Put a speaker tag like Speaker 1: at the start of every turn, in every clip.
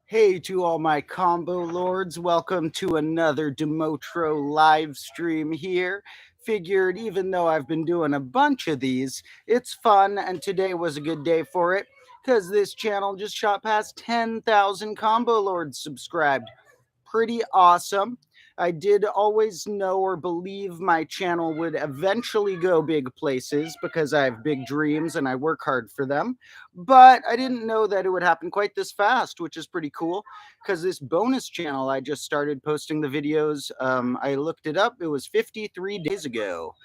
Speaker 1: Hey to all my combo lords, welcome to another Demotro live stream here. Figured even though I've been doing a bunch of these, it's fun and today was a good day for it because this channel just shot past 10,000 combo lords subscribed. Pretty awesome. I did always know or believe my channel would eventually go big places because I have big dreams and I work hard for them. But I didn't know that it would happen quite this fast, which is pretty cool because this bonus channel I just started posting the videos. I looked it up, it was 53 days ago.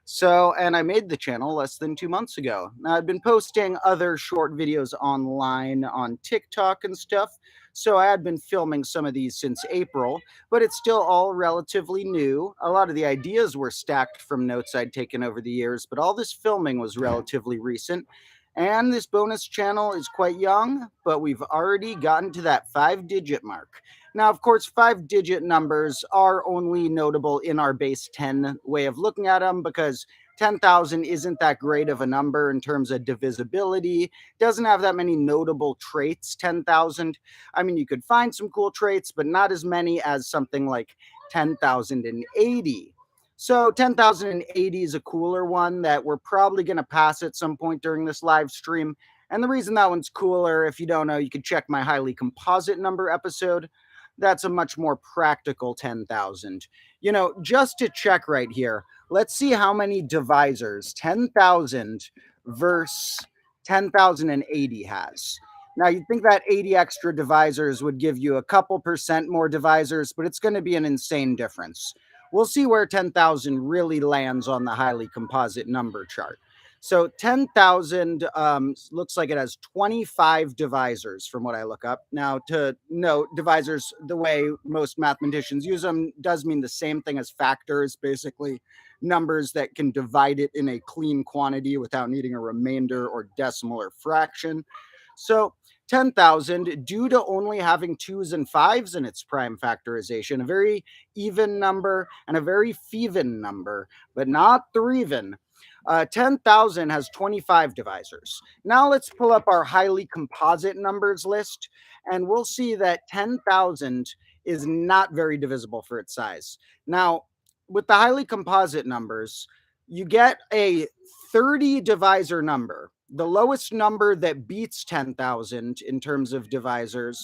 Speaker 1: So, and I made the channel less than 2 months ago. Now, I've been posting other short videos online on TikTok and stuff. So, I had been filming some of these since April, but it's still all relatively new. A lot of the ideas were stacked from notes I'd taken over the years, but all this filming was relatively recent. And this bonus channel is quite young, but we've already gotten to that 5-digit mark. Now, of course, 5-digit numbers are only notable in our base 10 way of looking at them because 10,000 isn't that great of a number in terms of divisibility. Doesn't have that many notable traits, 10,000. I mean, you could find some cool traits, but not as many as something like 10,080. So 10,080 is a cooler one that we're probably going to pass at some point during this live stream. And the reason that one's cooler, if you don't know, you could check my highly composite number episode. That's a much more practical 10,000. You know, just to check right here, let's see how many divisors 10,000 versus 10,080 has. Now, you'd think that 80 extra divisors would give you a couple percent more divisors, but it's going to be an insane difference. We'll see where 10,000 really lands on the highly composite number chart. So 10,000 looks like it has 25 divisors from what I look up. Now, to note, divisors, the way most mathematicians use them, does mean the same thing as factors, basically numbers that can divide it in a clean quantity without needing a remainder or decimal or fraction. So 10,000, due to only having 2's and 5's in its prime factorization, a very even number and a very feven number, but not threeven. 10,000 has 25 divisors. Now let's pull up our highly composite numbers list, and we'll see that 10,000 is not very divisible for its size. Now, with the highly composite numbers, you get a 30 divisor number. The lowest number that beats 10,000 in terms of divisors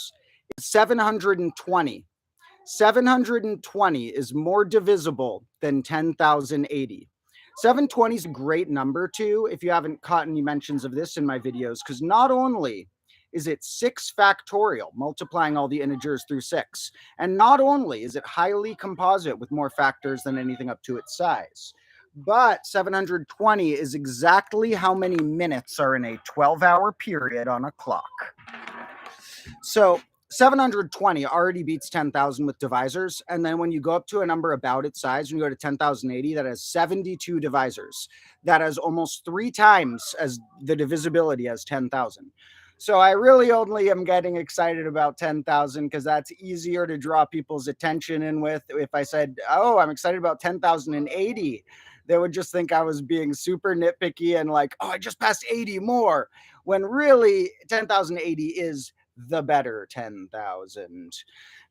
Speaker 1: is 720. 720 is more divisible than 10,080. 720 is a great number too, if you haven't caught any mentions of this in my videos, because not only is it 6 factorial, multiplying all the integers through 6, and not only is it highly composite with more factors than anything up to its size, but 720 is exactly how many minutes are in a 12-hour period on a clock. So 720 already beats 10,000 with divisors. And then when you go up to a number about its size, when you go to 10,080, that has 72 divisors. That has almost 3 times as the divisibility as 10,000. So I really only am getting excited about 10,000 because that's easier to draw people's attention in with. If I said, oh, I'm excited about 10,080, they would just think I was being super nitpicky and like, oh, I just passed 80 more. When really 10,080 is the better 10,000.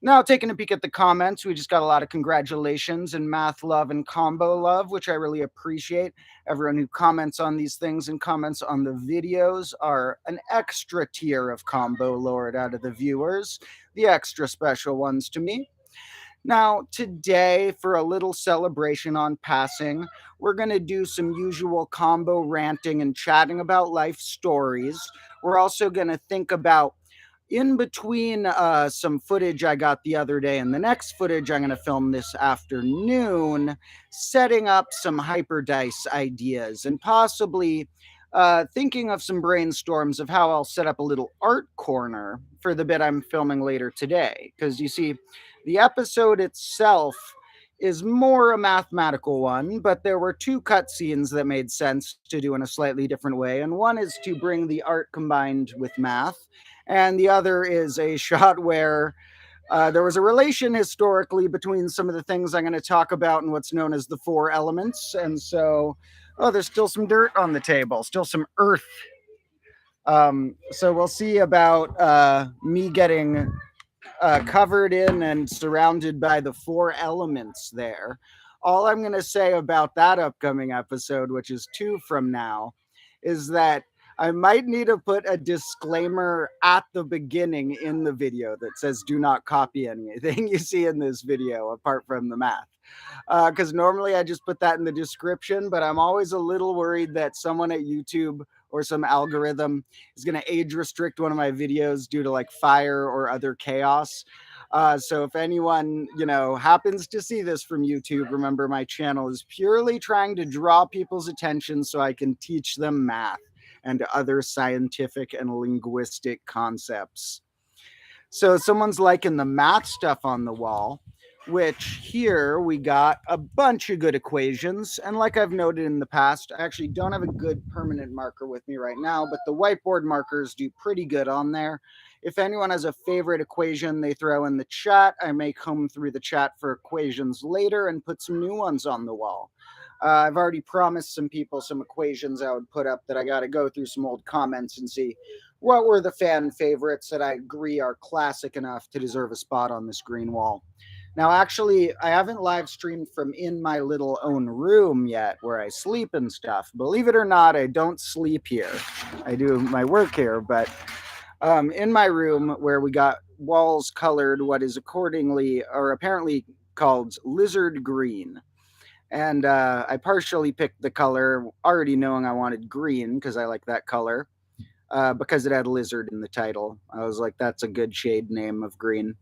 Speaker 1: Now, taking a peek at the comments, we just got a lot of congratulations and math love and combo love, which I really appreciate. Everyone who comments on these things and comments on the videos are an extra tier of combo lord out of the viewers, the extra special ones to me. Now, today, for a little celebration on passing, we're going to do some usual combo ranting and chatting about life stories. We're also going to think about, in between some footage I got the other day and the next footage I'm going to film this afternoon, setting up some hyperdice ideas and possibly thinking of some brainstorms of how I'll set up a little art corner for the bit I'm filming later today. Because you see, the episode itself is more a mathematical one, but there were 2 cutscenes that made sense to do in a slightly different way. And one is to bring the art combined with math, and the other is a shot where there was a relation historically between some of the things I'm going to talk about and what's known as the 4 elements. And so, oh, there's still some dirt on the table, still some earth. So we'll see about me getting covered in and surrounded by the four elements there. All I'm going to say about that upcoming episode, which is 2 from now, is that I might need to put a disclaimer at the beginning in the video that says do not copy anything you see in this video apart from the math. Because normally I just put that in the description, but I'm always a little worried that someone at YouTube or some algorithm is going to age restrict one of my videos due to like fire or other chaos. So if anyone, happens to see this from YouTube, remember my channel is purely trying to draw people's attention so I can teach them math and other scientific and linguistic concepts. So someone's liking the math stuff on the wall, which here we got a bunch of good equations. And like I've noted in the past, I actually don't have a good permanent marker with me right now, but the whiteboard markers do pretty good on there. If anyone has a favorite equation they throw in the chat, I may comb through the chat for equations later and put some new ones on the wall. I've already promised some people some equations I would put up that I got to go through some old comments and see what were the fan favorites that I agree are classic enough to deserve a spot on this green wall. Now, actually, I haven't live streamed from in my little own room yet where I sleep and stuff. Believe it or not, I don't sleep here. I do my work here, but in my room where we got walls colored what is accordingly or apparently called lizard green. And I partially picked the color already knowing I wanted green because I like that color. Because it had lizard in the title. I was like, that's a good shade name of green.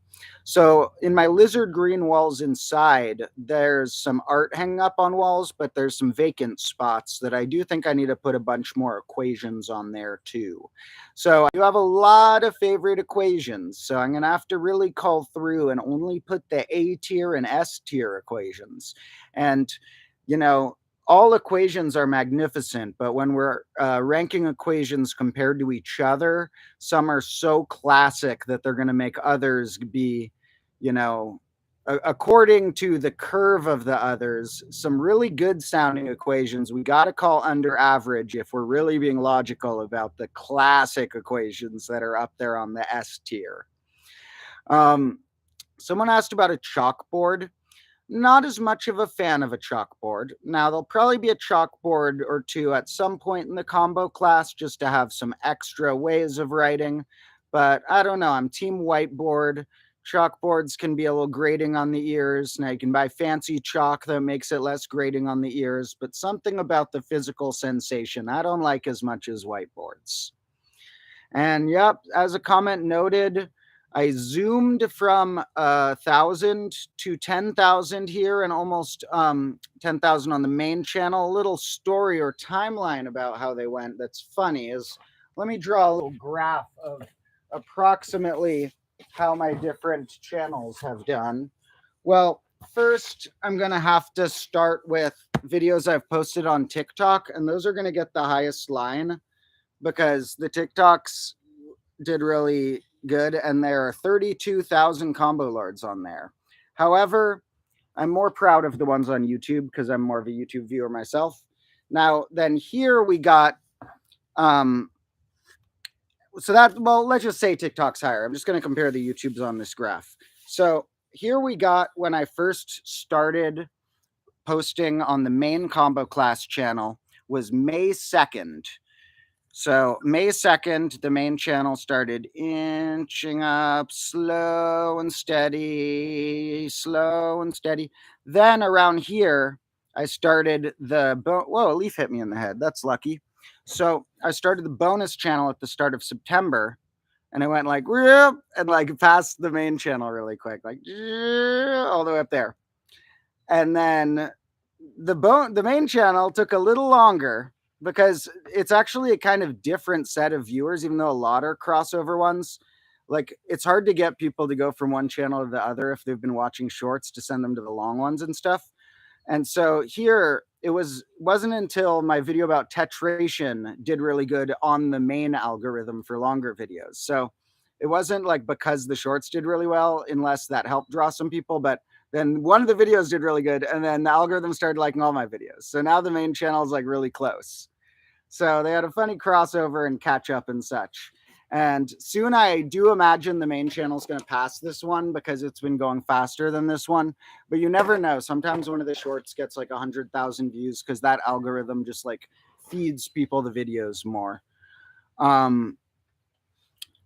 Speaker 1: So in my lizard green walls inside, there's some art hanging up on walls, but there's some vacant spots that I do think I need to put a bunch more equations on there too. So I do have a lot of favorite equations. So I'm going to have to really call through and only put the A tier and S tier equations. And, all equations are magnificent, but when we're ranking equations compared to each other, some are so classic that they're going to make others be, according to the curve of the others, some really good sounding equations we got to call under average if we're really being logical about the classic equations that are up there on the S tier. Someone asked about a chalkboard. Not as much of a fan of a chalkboard. Now, there'll probably be a chalkboard or two at some point in the combo class just to have some extra ways of writing. But I don't know. I'm team whiteboard. Chalkboards can be a little grating on the ears. Now, you can buy fancy chalk that makes it less grating on the ears. But something about the physical sensation I don't like as much as whiteboards. And yep, as a comment noted, I zoomed from 1,000 to 10,000 here and almost 10,000 on the main channel. A little story or timeline about how they went that's funny is, let me draw a little graph of approximately how my different channels have done. Well, first, I'm going to have to start with videos I've posted on TikTok, and those are going to get the highest line because the TikToks did really good, and there are 32,000 combo lords on there. However, I'm more proud of the ones on YouTube because I'm more of a YouTube viewer myself. Now, then here we got, let's just say TikTok's higher. I'm just going to compare the YouTubes on this graph. So here we got when I first started posting on the main combo class channel was May 2nd. So May 2nd, the main channel started inching up slow and steady. Then around here, I started whoa, a leaf hit me in the head. That's lucky. So I started the bonus channel at the start of September, and I went like, and like past the main channel really quick, like all the way up there. And then the main channel took a little longer, because it's actually a kind of different set of viewers, even though a lot are crossover ones. Like, it's hard to get people to go from one channel to the other if they've been watching shorts to send them to the long ones and stuff. And so here, wasn't until my video about tetration did really good on the main algorithm for longer videos. So it wasn't like because the shorts did really well, unless that helped draw some people, but then one of the videos did really good, and then the algorithm started liking all my videos. So now the main channel is like really close. So they had a funny crossover and catch up and such. And soon I do imagine the main channel is going to pass this one because it's been going faster than this one. But you never know. Sometimes one of the shorts gets like 100,000 views because that algorithm just like feeds people the videos more.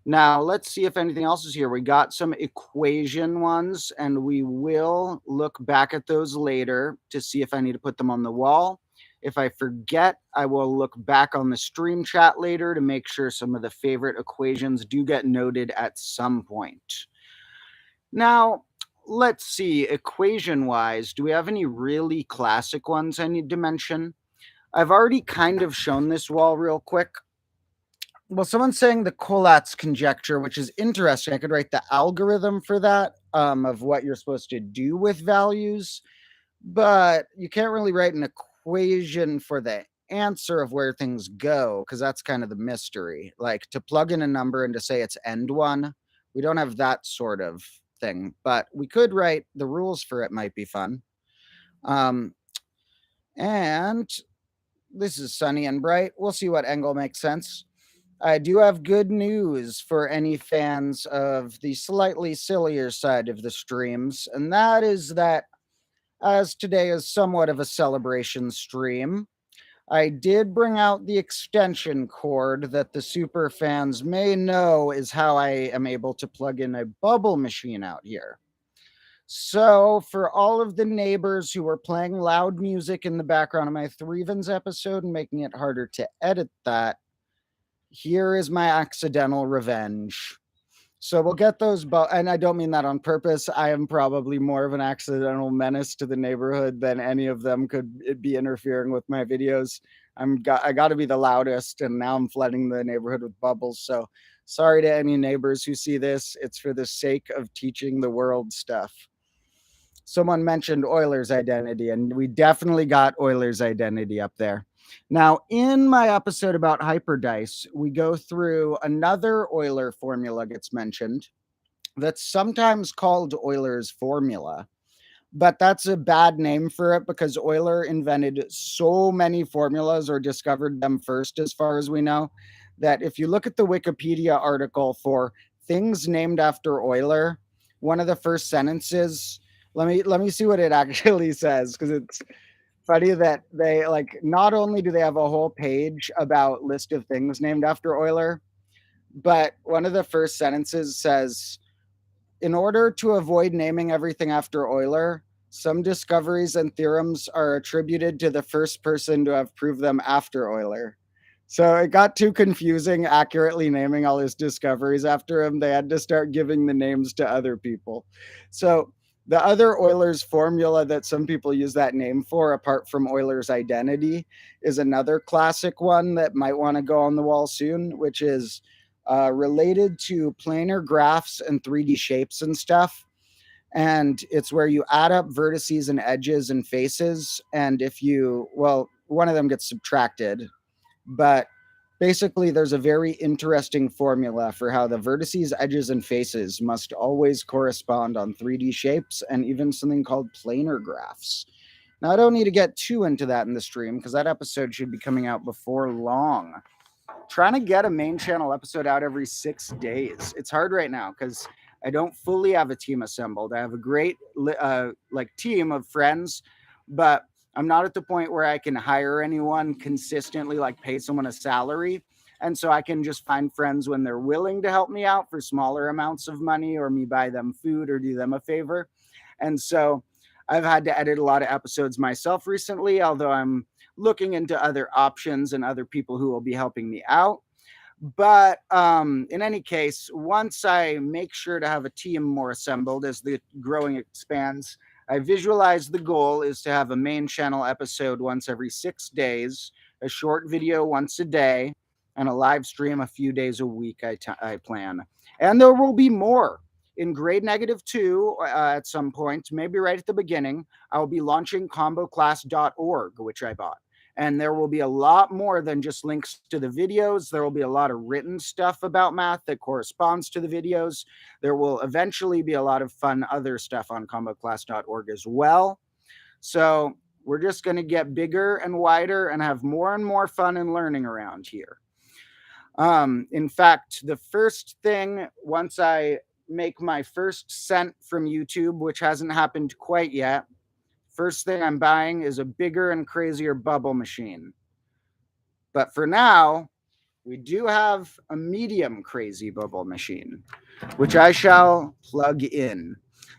Speaker 1: Now let's see if anything else is here. We got some equation ones, and we will look back at those later to see if I need to put them on the wall. If I forget, I will look back on the stream chat later to make sure some of the favorite equations do get noted at some point. Now, let's see, equation-wise, do we have any really classic ones I need to mention? I've already kind of shown this wall real quick. Well, someone's saying the Collatz conjecture, which is interesting. I could write the algorithm for that, of what you're supposed to do with values, but you can't really write an equation for the answer of where things go, because that's kind of the mystery. Like to plug in a number and to say it's end one, we don't have that sort of thing, but we could write the rules for it. Might be fun. And this is sunny and bright. We'll see what angle makes sense. I do have good news for any fans of the slightly sillier side of the streams, and that is that as today is somewhat of a celebration stream, I did bring out the extension cord that the super fans may know is how I am able to plug in a bubble machine out here. So, for all of the neighbors who were playing loud music in the background of my Threvens episode and making it harder to edit that, here is my accidental revenge. So we'll get those, and I don't mean that on purpose. I am probably more of an accidental menace to the neighborhood than any of them could be interfering with my videos. I got to be the loudest, and now I'm flooding the neighborhood with bubbles. So sorry to any neighbors who see this. It's for the sake of teaching the world stuff. Someone mentioned Euler's identity, and we definitely got Euler's identity up there. Now, in my episode about hyperdice, we go through another Euler formula gets mentioned that's sometimes called Euler's formula, but that's a bad name for it because Euler invented so many formulas or discovered them first, as far as we know, that if you look at the Wikipedia article for things named after Euler, one of the first sentences, let me see what it actually says, because it's funny that they like not only do they have a whole page about list of things named after Euler, but one of the first sentences says, in order to avoid naming everything after Euler, some discoveries and theorems are attributed to the first person to have proved them after Euler. So it got too confusing accurately naming all his discoveries after him. They had to start giving the names to other people. So the other Euler's formula that some people use that name for, apart from Euler's identity, is another classic one that might want to go on the wall soon, which is related to planar graphs and 3D shapes and stuff. And it's where you add up vertices and edges and faces. And if you, well, one of them gets subtracted, but basically there's a very interesting formula for how the vertices, edges, and faces must always correspond on 3D shapes and even something called planar graphs. Now, I don't need to get too into that in the stream because that episode should be coming out before long. Trying to get a main channel episode out every 6 days. It's hard right now because I don't fully have a team assembled. I have a great team of friends, but I'm not at the point where I can hire anyone consistently, like pay someone a salary. And so I can just find friends when they're willing to help me out for smaller amounts of money, or me buy them food or do them a favor. And so I've had to edit a lot of episodes myself recently, although I'm looking into other options and other people who will be helping me out. But in any case, once I make sure to have a team more assembled as the growing expands, I visualize the goal is to have a main channel episode once every 6 days, a short video once a day, and a live stream a few days a week, I plan. And there will be more. In grade -2 at some point, maybe right at the beginning, I will be launching comboclass.org, which I bought. And there will be a lot more than just links to the videos. There will be a lot of written stuff about math that corresponds to the videos. There will eventually be a lot of fun other stuff on comboclass.org as well. So we're just going to get bigger and wider and have more and more fun and learning around here. In fact, the first thing, once I make my first cent from YouTube, which hasn't happened quite yet, first thing I'm buying is a bigger and crazier bubble machine. But for now, we do have a medium crazy bubble machine, which I shall plug in.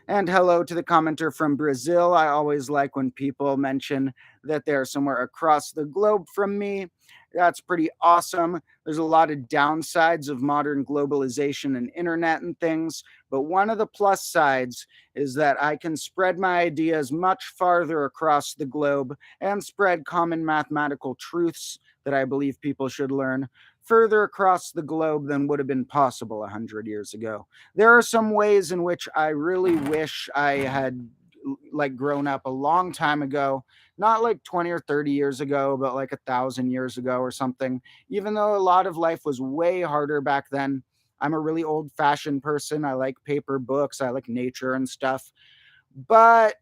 Speaker 1: And hello to the commenter from Brazil. I always like when people mention that they're somewhere across the globe from me. That's pretty awesome. There's a lot of downsides of modern globalization and internet and things, but one of the plus sides is that I can spread my ideas much farther across the globe and spread common mathematical truths that I believe people should learn further across the globe than would have been possible 100 years ago. There are some ways in which I really wish I had like grown up a long time ago, not like 20 or 30 years ago, but like 1,000 years ago or something. Even though a lot of life was way harder back then, I'm a really old fashioned person. I like paper books, I like nature and stuff. But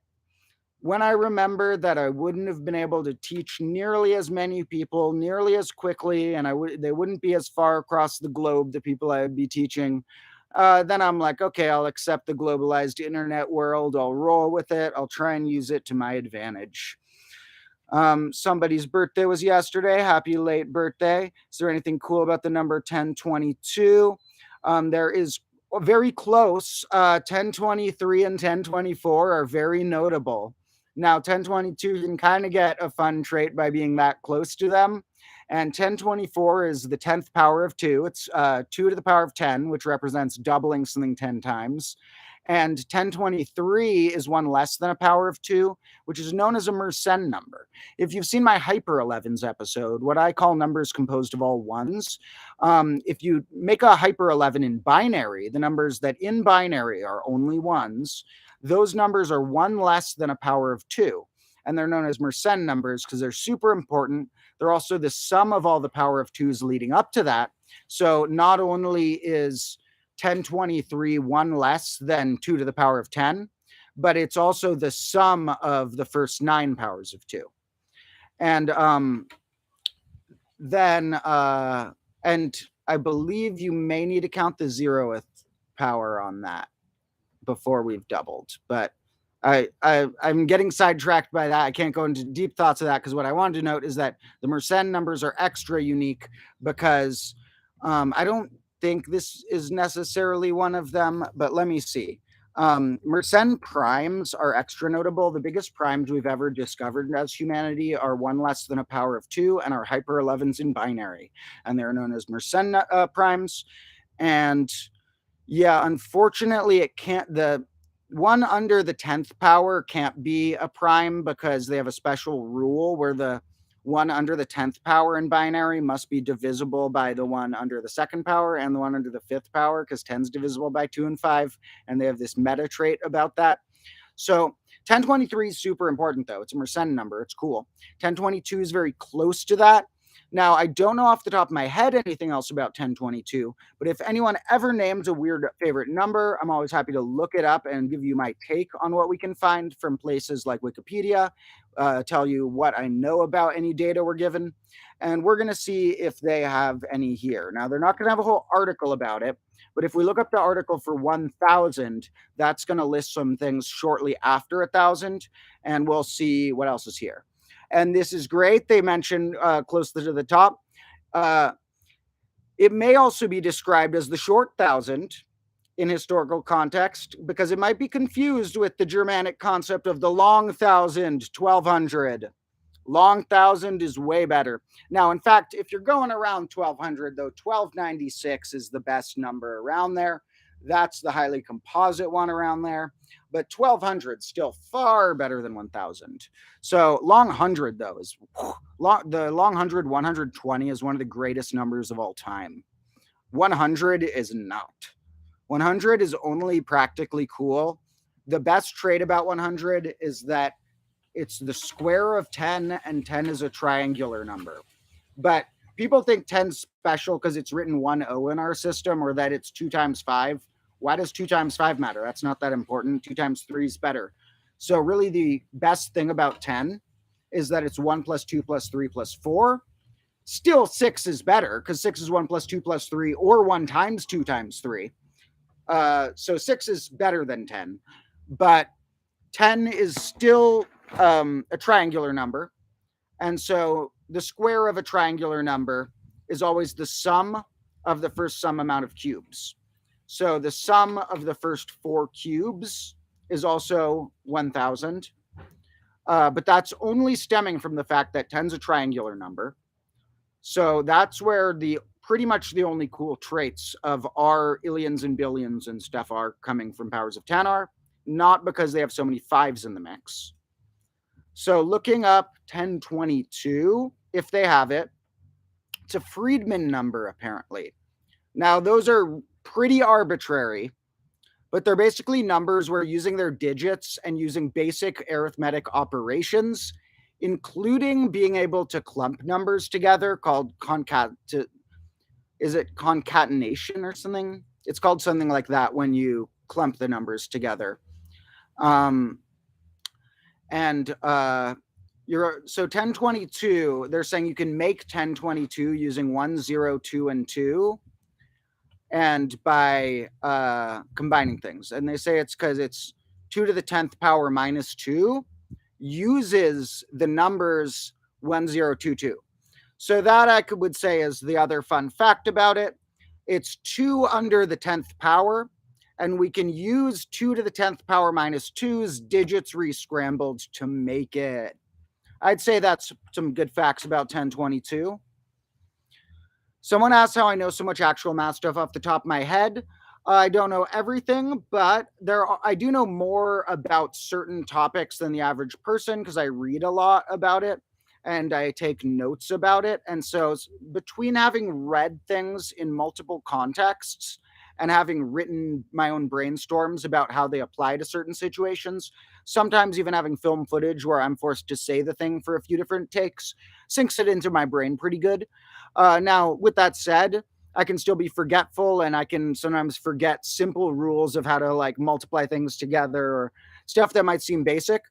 Speaker 1: when I remember that I wouldn't have been able to teach nearly as many people nearly as quickly, and they wouldn't be as far across the globe, the people I would be teaching, then I'm like, okay, I'll accept the globalized internet world. I'll roll with it. I'll try and use it to my advantage. Somebody's birthday was yesterday. Happy late birthday. Is there anything cool about the number 1022? There is very close. 1023 and 1024 are very notable. Now, 1022 can kind of get a fun trait by being that close to them. And 1024 is the 10th power of 2. It's 2 to the power of 10, which represents doubling something 10 times. And 1023 is one less than a power of 2, which is known as a Mersenne number. If you've seen my Hyper 11s episode, what I call numbers composed of all ones, if you make a Hyper 11 in binary, the numbers that in binary are only ones, those numbers are one less than a power of 2. And they're known as Mersenne numbers because they're super important. They're also the sum of all the power of 2's leading up to that. So not only is 1023 one less than 2 to the power of 10, but it's also the sum of the first 9 powers of 2. And then and I believe you may need to count the 0th power on that before we've doubled, but I'm getting sidetracked by that. I can't go into deep thoughts of that because what I wanted to note is that the Mersenne numbers are extra unique because I don't think this is necessarily one of them, but let me see. Mersenne primes are extra notable. The biggest primes we've ever discovered as humanity are one less than a power of 2 and are Hyper 11s in binary, and they're known as Mersenne primes. And yeah, unfortunately, it can't. The one under the 10th power can't be a prime because they have a special rule where the one under the 10th power in binary must be divisible by the one under the second power and the one under the 5th power because 10 is divisible by 2 and 5. And they have this meta trait about that. So 1023 is super important, though. It's a Mersenne number. It's cool. 1022 is very close to that. Now, I don't know off the top of my head anything else about 1022, but if anyone ever names a weird favorite number, I'm always happy to look it up and give you my take on what we can find from places like Wikipedia, tell you what I know about any data we're given, and we're going to see if they have any here. Now, they're not going to have a whole article about it, but if we look up the article for 1000, that's going to list some things shortly after 1000, and we'll see what else is here. And this is great. They mention close to the top. It may also be described as the short thousand in historical context because it might be confused with the Germanic concept of the long thousand, 1200. Long thousand is way better. Now, in fact, if you're going around 1200, though, 1296 is the best number around there. That's the highly composite one around there. But 1200 is still far better than 1000. So long 100, though, is the long 100, 120 is one of the greatest numbers of all time. 100 is not. 100 is only practically cool. The best trait about 100 is that it's the square of 10, and 10 is a triangular number. But people think 10's special because it's written 1-0 in our system or that it's 2 times 5. Why does 2 times 5 matter? That's not that important. 2 times 3 is better. So really the best thing about 10 is that it's 1 plus 2 plus 3 plus 4. Still 6 is better because 6 is 1 plus 2 plus 3 or 1 times 2 times 3. So 6 is better than 10, but 10 is still a triangular number. And so the square of a triangular number is always the sum of the first sum amount of cubes. So the sum of the first 4 cubes is also 1,000. But that's only stemming from the fact that 10 is a triangular number. So that's where the pretty much the only cool traits of our illions and billions and stuff are coming from powers of 10 are, not because they have so many 5s in the mix. So looking up 1022, if they have it, it's a Friedman number apparently. Now those are pretty arbitrary, but they're basically numbers where using their digits and using basic arithmetic operations, including being able to clump numbers together called concatenation or something? It's called something like that when you clump the numbers together. So 1022, they're saying you can make 1022 using 1, 0, 2, and 2, and by combining things. And they say it's because it's 2 to the 10th power minus 2 uses the numbers 1, 0, 2, 2. So that I would say is the other fun fact about it. It's 2 under the 10th power, and we can use 2 to the 10th power minus 2's digits re-scrambled to make it. I'd say that's some good facts about 1022. Someone asked how I know so much actual math stuff off the top of my head. I don't know everything, but I do know more about certain topics than the average person because I read a lot about it and I take notes about it. And so between having read things in multiple contexts and having written my own brainstorms about how they apply to certain situations, sometimes even having film footage where I'm forced to say the thing for a few different takes, sinks it into my brain pretty good. Now, with that said, I can still be forgetful and I can sometimes forget simple rules of how to like multiply things together or stuff that might seem basic.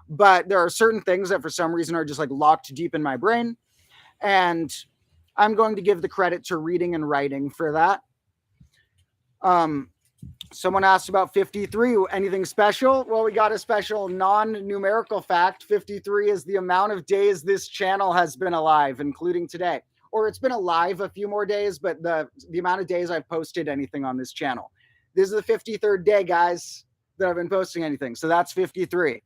Speaker 1: But there are certain things that for some reason are just like locked deep in my brain. And I'm going to give the credit to reading and writing for that. Someone asked about 53. Anything special? Well, we got a special non-numerical fact. 53 is the amount of days this channel has been alive, including today. Or it's been alive a few more days, but the amount of days I've posted anything on this channel. This is the 53rd day, guys, that I've been posting anything. So that's 53.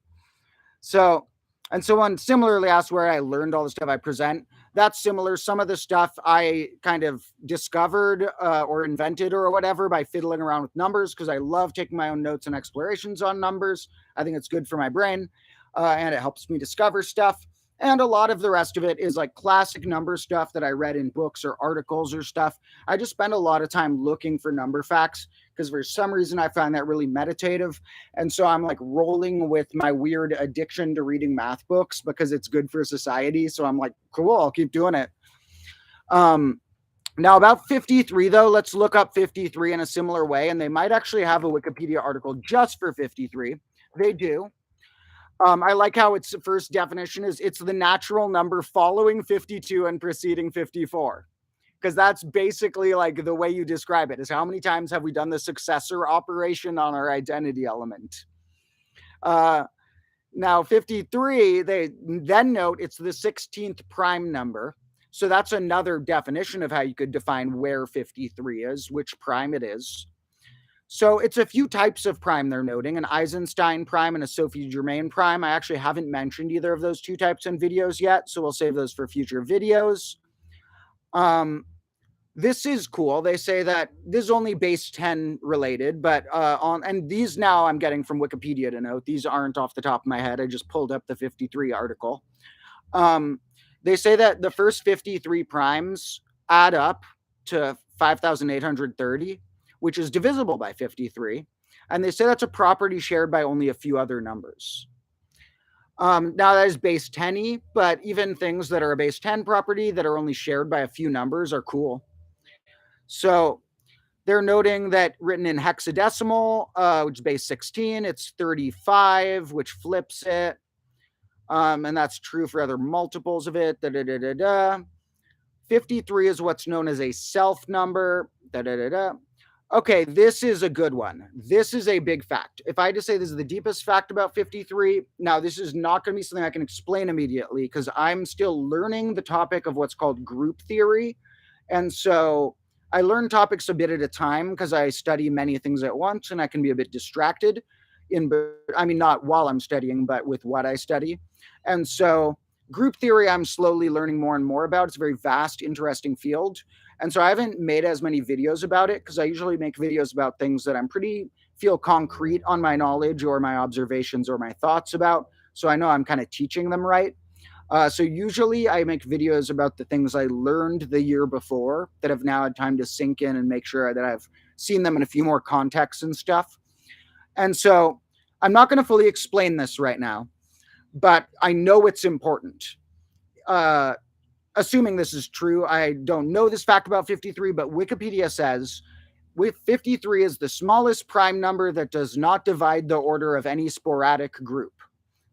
Speaker 1: So, and someone similarly asked where I learned all the stuff I present. That's similar. Some of the stuff I kind of discovered or invented or whatever by fiddling around with numbers because I love taking my own notes and explorations on numbers. I think it's good for my brain and it helps me discover stuff. And a lot of the rest of it is like classic number stuff that I read in books or articles or stuff. I just spend a lot of time looking for number facts because for some reason I find that really meditative. And so I'm like rolling with my weird addiction to reading math books because it's good for society. So I'm like, cool, I'll keep doing it. Now about 53 though, let's look up 53 in a similar way. And they might actually have a Wikipedia article just for 53. They do. I like how its first definition is it's the natural number following 52 and preceding 54. Because that's basically like the way you describe it is how many times have we done the successor operation on our identity element? Now 53, they then note it's the 16th prime number. So that's another definition of how you could define where 53 is, which prime it is. So it's a few types of prime they're noting, an Eisenstein prime and a Sophie Germain prime. I actually haven't mentioned either of those two types in videos yet, so we'll save those for future videos. This is cool. They say that this is only base 10 related, but and these now I'm getting from Wikipedia to note. These aren't off the top of my head. I just pulled up the 53 article. They say that the first 53 primes add up to 5,830. Which is divisible by 53. And they say that's a property shared by only a few other numbers. Now that is base 10-y, but even things that are a base 10 property that are only shared by a few numbers are cool. So they're noting that written in hexadecimal, which is base 16, it's 35, which flips it. And that's true for other multiples of it. 53 is what's known as a self number. Da, da, da, da. Okay, this is a good one. This is a big fact. If I had to say this is the deepest fact about 53, now this is not going to be something I can explain immediately because I'm still learning the topic of what's called group theory. And so I learn topics a bit at a time because I study many things at once and I can be a bit distracted I mean, not while I'm studying, but with what I study. And so group theory, I'm slowly learning more and more about. It's a very vast, interesting field. And so I haven't made as many videos about it because I usually make videos about things that I'm pretty feel concrete on my knowledge or my observations or my thoughts about. So I know I'm kind of teaching them right. So usually I make videos about the things I learned the year before that have now had time to sink in and make sure that I've seen them in a few more contexts and stuff. And so I'm not going to fully explain this right now, but I know it's important. Uh, Assuming this is true, I don't know this fact about 53, but Wikipedia says with 53 is the smallest prime number that does not divide the order of any sporadic group.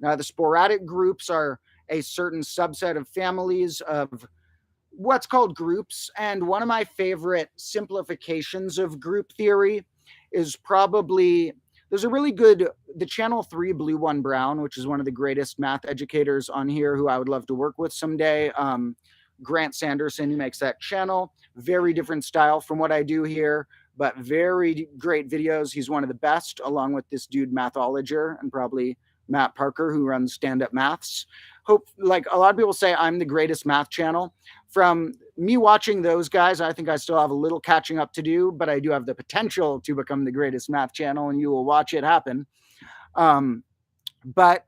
Speaker 1: Now, the sporadic groups are a certain subset of families of what's called groups. And one of my favorite simplifications of group theory is probably there's a really good the channel 3 Blue One Brown, which is one of the greatest math educators on here who I would love to work with someday. Grant Sanderson, who makes that channel, very different style from what I do here, but very great videos. He's one of the best, along with this dude Mathologer and probably Matt Parker, who runs Stand Up Maths. Hope, like a lot of people say, I'm the greatest math channel. From me watching those guys, I think I still have a little catching up to do, but I do have the potential to become the greatest math channel, and you will watch it happen. But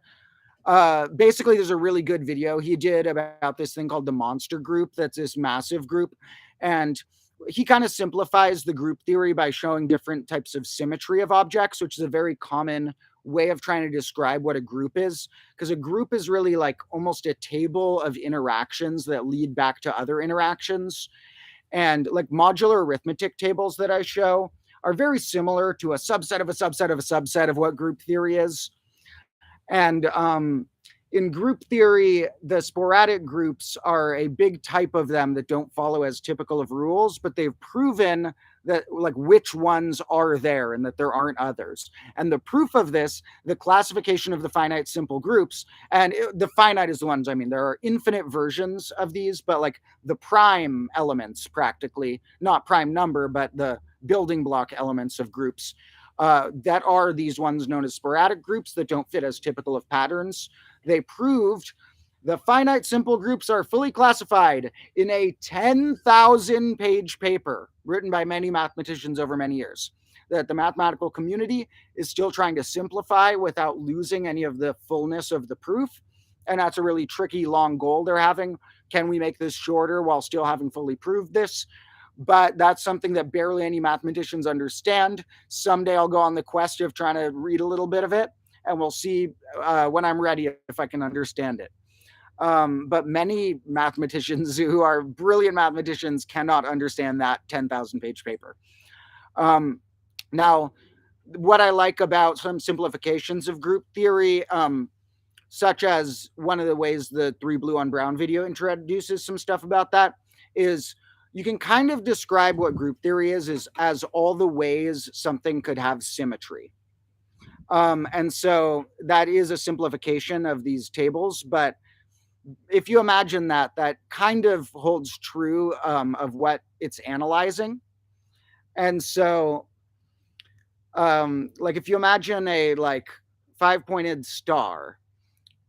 Speaker 1: basically, there's a really good video he did about this thing called the monster group. That's this massive group. And he kind of simplifies the group theory by showing different types of symmetry of objects, which is a very common way of trying to describe what a group is. Because a group is really like almost a table of interactions that lead back to other interactions. And like modular arithmetic tables that I show are very similar to a subset of a subset of a subset of what group theory is. And in group theory, the sporadic groups are a big type of them that don't follow as typical of rules, but they've proven that like which ones are there and that there aren't others. And the proof of this, the classification of the finite simple groups, and the finite is the ones, I mean, there are infinite versions of these, but like the prime elements practically, not prime number, but the building block elements of groups that are these ones known as sporadic groups that don't fit as typical of patterns. They proved the finite simple groups are fully classified in a 10,000 page paper written by many mathematicians over many years. That the mathematical community is still trying to simplify without losing any of the fullness of the proof. And that's a really tricky, long goal they're having. Can we make this shorter while still having fully proved this? But that's something that barely any mathematicians understand. Someday I'll go on the quest of trying to read a little bit of it, and we'll see when I'm ready if I can understand it. But many mathematicians who are brilliant mathematicians cannot understand that 10,000 page paper. Now, what I like about some simplifications of group theory, such as one of the ways the 3 Blue on Brown video introduces some stuff about that, is you can kind of describe what group theory is as all the ways something could have symmetry. And so that is a simplification of these tables, but if you imagine that, that kind of holds true of what it's analyzing. And so, like if you imagine a like 5-pointed star,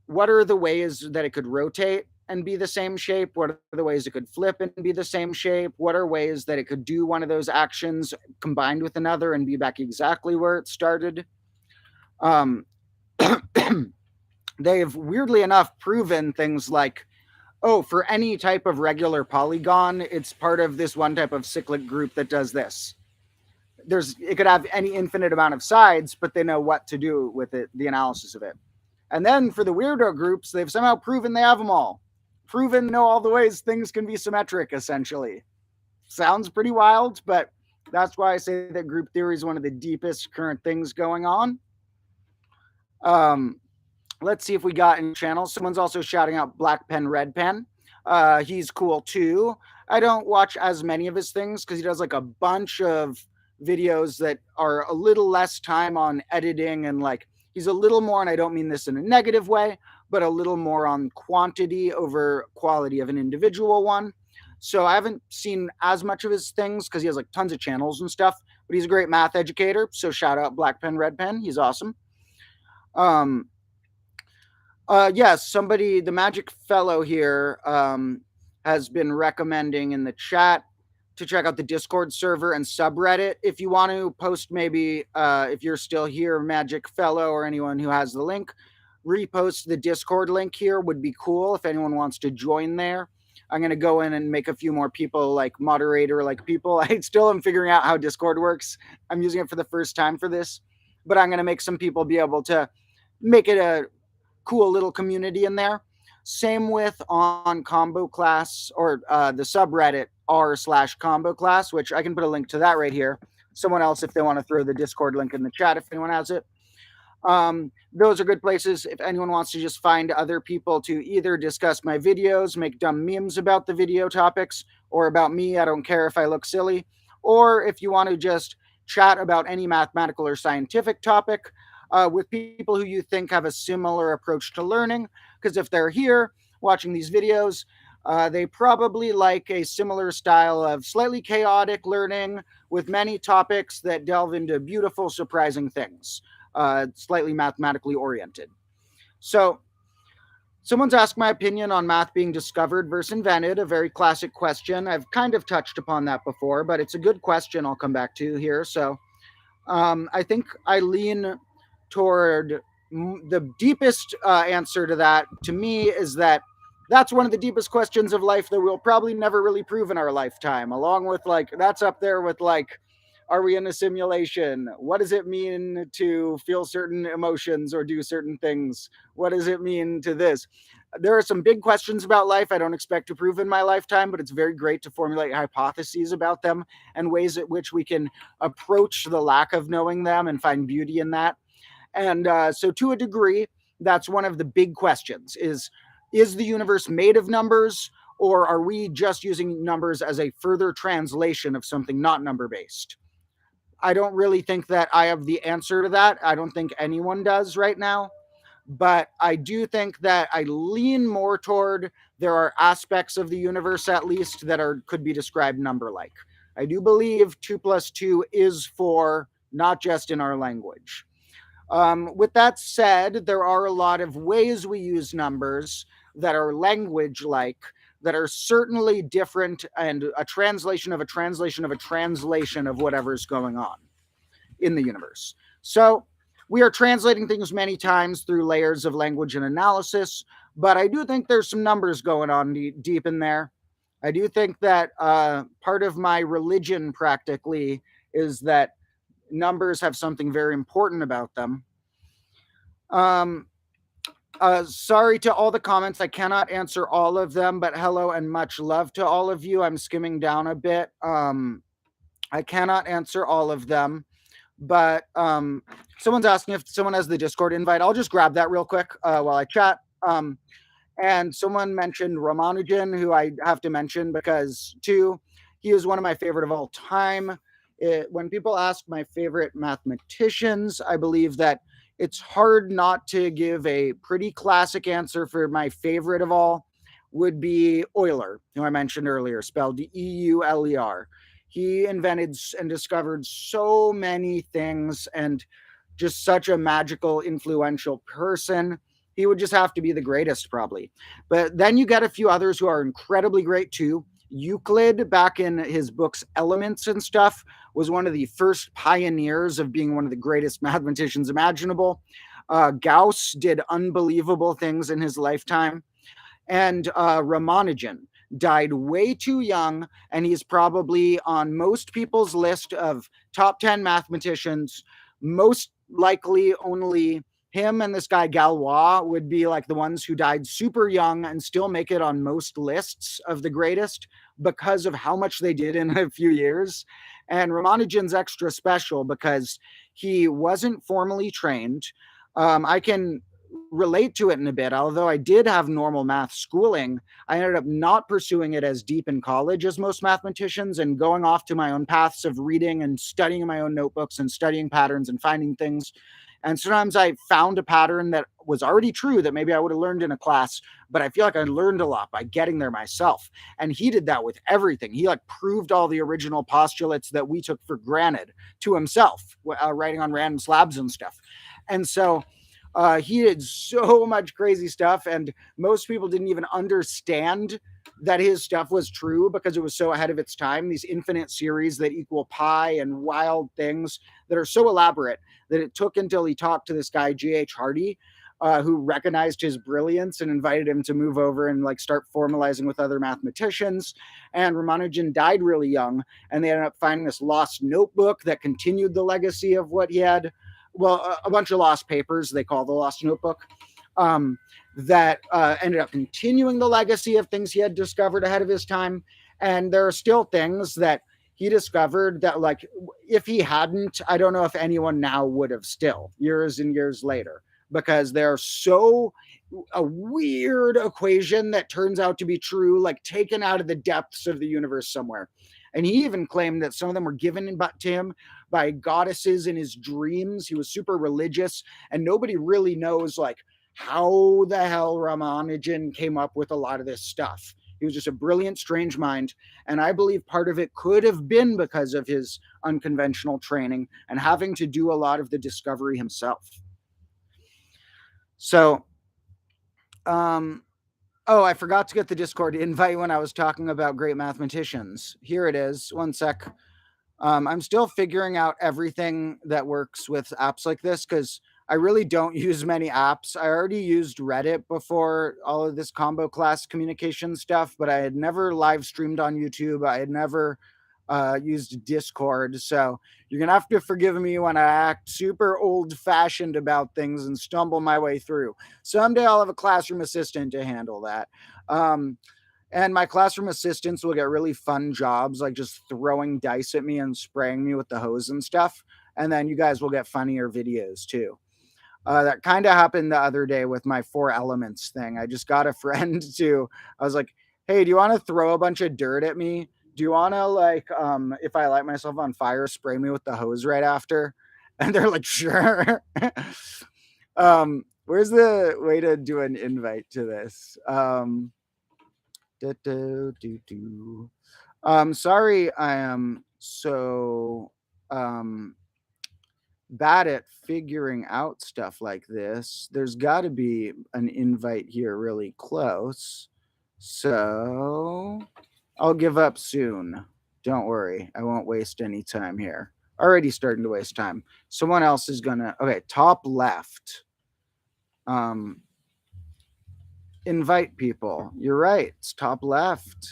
Speaker 1: what are the ways that it could rotate and be the same shape? What are the ways it could flip and be the same shape? What are ways that it could do one of those actions combined with another and be back exactly where it started? They've weirdly enough proven things like, oh, for any type of regular polygon, it's part of this one type of cyclic group that does this. It could have any infinite amount of sides, but they know what to do with it, the analysis of it. And then for the weirdo groups, they've somehow proven they have them all. Proven know all the ways things can be symmetric, essentially. Sounds pretty wild, but that's why I say that group theory is one of the deepest current things going on. Let's see if we got any channels. Someone's also shouting out Black Pen, Red Pen. He's cool too. I don't watch as many of his things because he does like a bunch of videos that are a little less time on editing, and like he's a little more, and I don't mean this in a negative way, but a little more on quantity over quality of an individual one. So I haven't seen as much of his things because he has like tons of channels and stuff, but he's a great math educator. So shout out Black Pen, Red Pen. He's awesome. Um, yes, somebody, the Magic Fellow here, has been recommending in the chat to check out the Discord server and subreddit. If you want to post, maybe if you're still here, Magic Fellow, or anyone who has the link, repost the Discord link here would be cool if anyone wants to join there. I'm going to go in and make a few more people like moderator like people. I still am figuring out how Discord works. I'm using it for the first time for this, but I'm going to make some people be able to make it a cool little community in there. Same with on combo class, or the subreddit r/combo class, which I can put a link to that right here. Someone else, if they want to throw the Discord link in the chat, if anyone has it. Those are good places if anyone wants to just find other people to either discuss my videos, make dumb memes about the video topics, or about me. I don't care if I look silly. Or if you want to just chat about any mathematical or scientific topic with people who you think have a similar approach to learning. Because if they're here watching these videos, they probably like a similar style of slightly chaotic learning with many topics that delve into beautiful, surprising things. Slightly mathematically oriented. So, someone's asked my opinion on math being discovered versus invented, a very classic question. I've kind of touched upon that before, but it's a good question I'll come back to here. So, I think I lean toward the deepest answer to that, to me, is that that's one of the deepest questions of life that we'll probably never really prove in our lifetime, along with like, that's up there with like, are we in a simulation? What does it mean to feel certain emotions or do certain things? What does it mean to this? There are some big questions about life I don't expect to prove in my lifetime, but it's very great to formulate hypotheses about them and ways at which we can approach the lack of knowing them and find beauty in that. And so to a degree, that's one of the big questions is the universe made of numbers, or are we just using numbers as a further translation of something not number based? I don't really think that I have the answer to that. I don't think anyone does right now. But I do think that I lean more toward there are aspects of the universe, at least, that could be described number like. I do believe 2 plus 2 is 4, not just in our language. With that said, there are a lot of ways we use numbers that are language like, that are certainly different and a translation of a translation of a translation of whatever's going on in the universe. So we are translating things many times through layers of language and analysis, but I do think there's some numbers going on deep in there. I do think that part of my religion practically is that numbers have something very important about them. Sorry to all the comments. I cannot answer all of them, but hello and much love to all of you. I'm skimming down a bit. I cannot answer all of them, but someone's asking if someone has the Discord invite. I'll just grab that real quick while I chat. And someone mentioned Ramanujan, who I have to mention because, too, he is one of my favorite of all time. When people ask my favorite mathematicians, I believe that it's hard not to give a pretty classic answer for my favorite of all would be Euler, who I mentioned earlier, spelled Euler. He invented and discovered so many things and just such a magical, influential person. He would just have to be the greatest, probably. But then you get a few others who are incredibly great, too. Euclid, back in his books Elements and stuff, was one of the first pioneers of being one of the greatest mathematicians imaginable. Gauss did unbelievable things in his lifetime. And Ramanujan died way too young, and he's probably on most people's list of top 10 mathematicians. Most likely only him and this guy Galois would be like the ones who died super young and still make it on most lists of the greatest because of how much they did in a few years. And Ramanujan's extra special because he wasn't formally trained. I can relate to it in a bit. Although I did have normal math schooling, I ended up not pursuing it as deep in college as most mathematicians and going off to my own paths of reading and studying in my own notebooks and studying patterns and finding things. And sometimes I found a pattern that was already true that maybe I would have learned in a class, but I feel like I learned a lot by getting there myself. And he did that with everything. He like proved all the original postulates that we took for granted to himself, writing on random slabs and stuff. And so he did so much crazy stuff, and most people didn't even understand that his stuff was true because it was so ahead of its time. These infinite series that equal pi and wild things that are so elaborate that it took until he talked to this guy, G.H. Hardy, who recognized his brilliance and invited him to move over and like start formalizing with other mathematicians. And Ramanujan died really young, and they ended up finding this lost notebook that continued the legacy of what he had. Well, a bunch of lost papers they call the lost notebook, that ended up continuing the legacy of things he had discovered ahead of his time. And there are still things that he discovered that, like, if he hadn't, I don't know if anyone now would have still, years and years later, because they're so a weird equation that turns out to be true, like taken out of the depths of the universe somewhere. And he even claimed that some of them were given to him by goddesses in his dreams. He was super religious, and nobody really knows like how the hell Ramanujan came up with a lot of this stuff. He was just a brilliant, strange mind. And I believe part of it could have been because of his unconventional training and having to do a lot of the discovery himself. So, oh, I forgot to get the Discord invite when I was talking about great mathematicians. Here it is. One sec. I'm still figuring out everything that works with apps like this because I really don't use many apps. I already used Reddit before all of this combo class communication stuff, but I had never live streamed on YouTube. I had never used Discord. So you're going to have to forgive me when I act super old fashioned about things and stumble my way through. Someday I'll have a classroom assistant to handle that. And my classroom assistants will get really fun jobs, like just throwing dice at me and spraying me with the hose and stuff. And then you guys will get funnier videos too. That kind of happened the other day with my 4 elements thing. I just got a friend to, I was like, hey, do you want to throw a bunch of dirt at me? Do you want to, like, if I light myself on fire, spray me with the hose right after? And they're like, sure. Where's the way to do an invite to this? Sorry, I am so bad at figuring out stuff like this. There's got to be an invite here really close. So I'll give up soon. Don't worry. I won't waste any time here. Already starting to waste time. Someone else is gonna, okay, top left. Invite people. You're right. It's top left.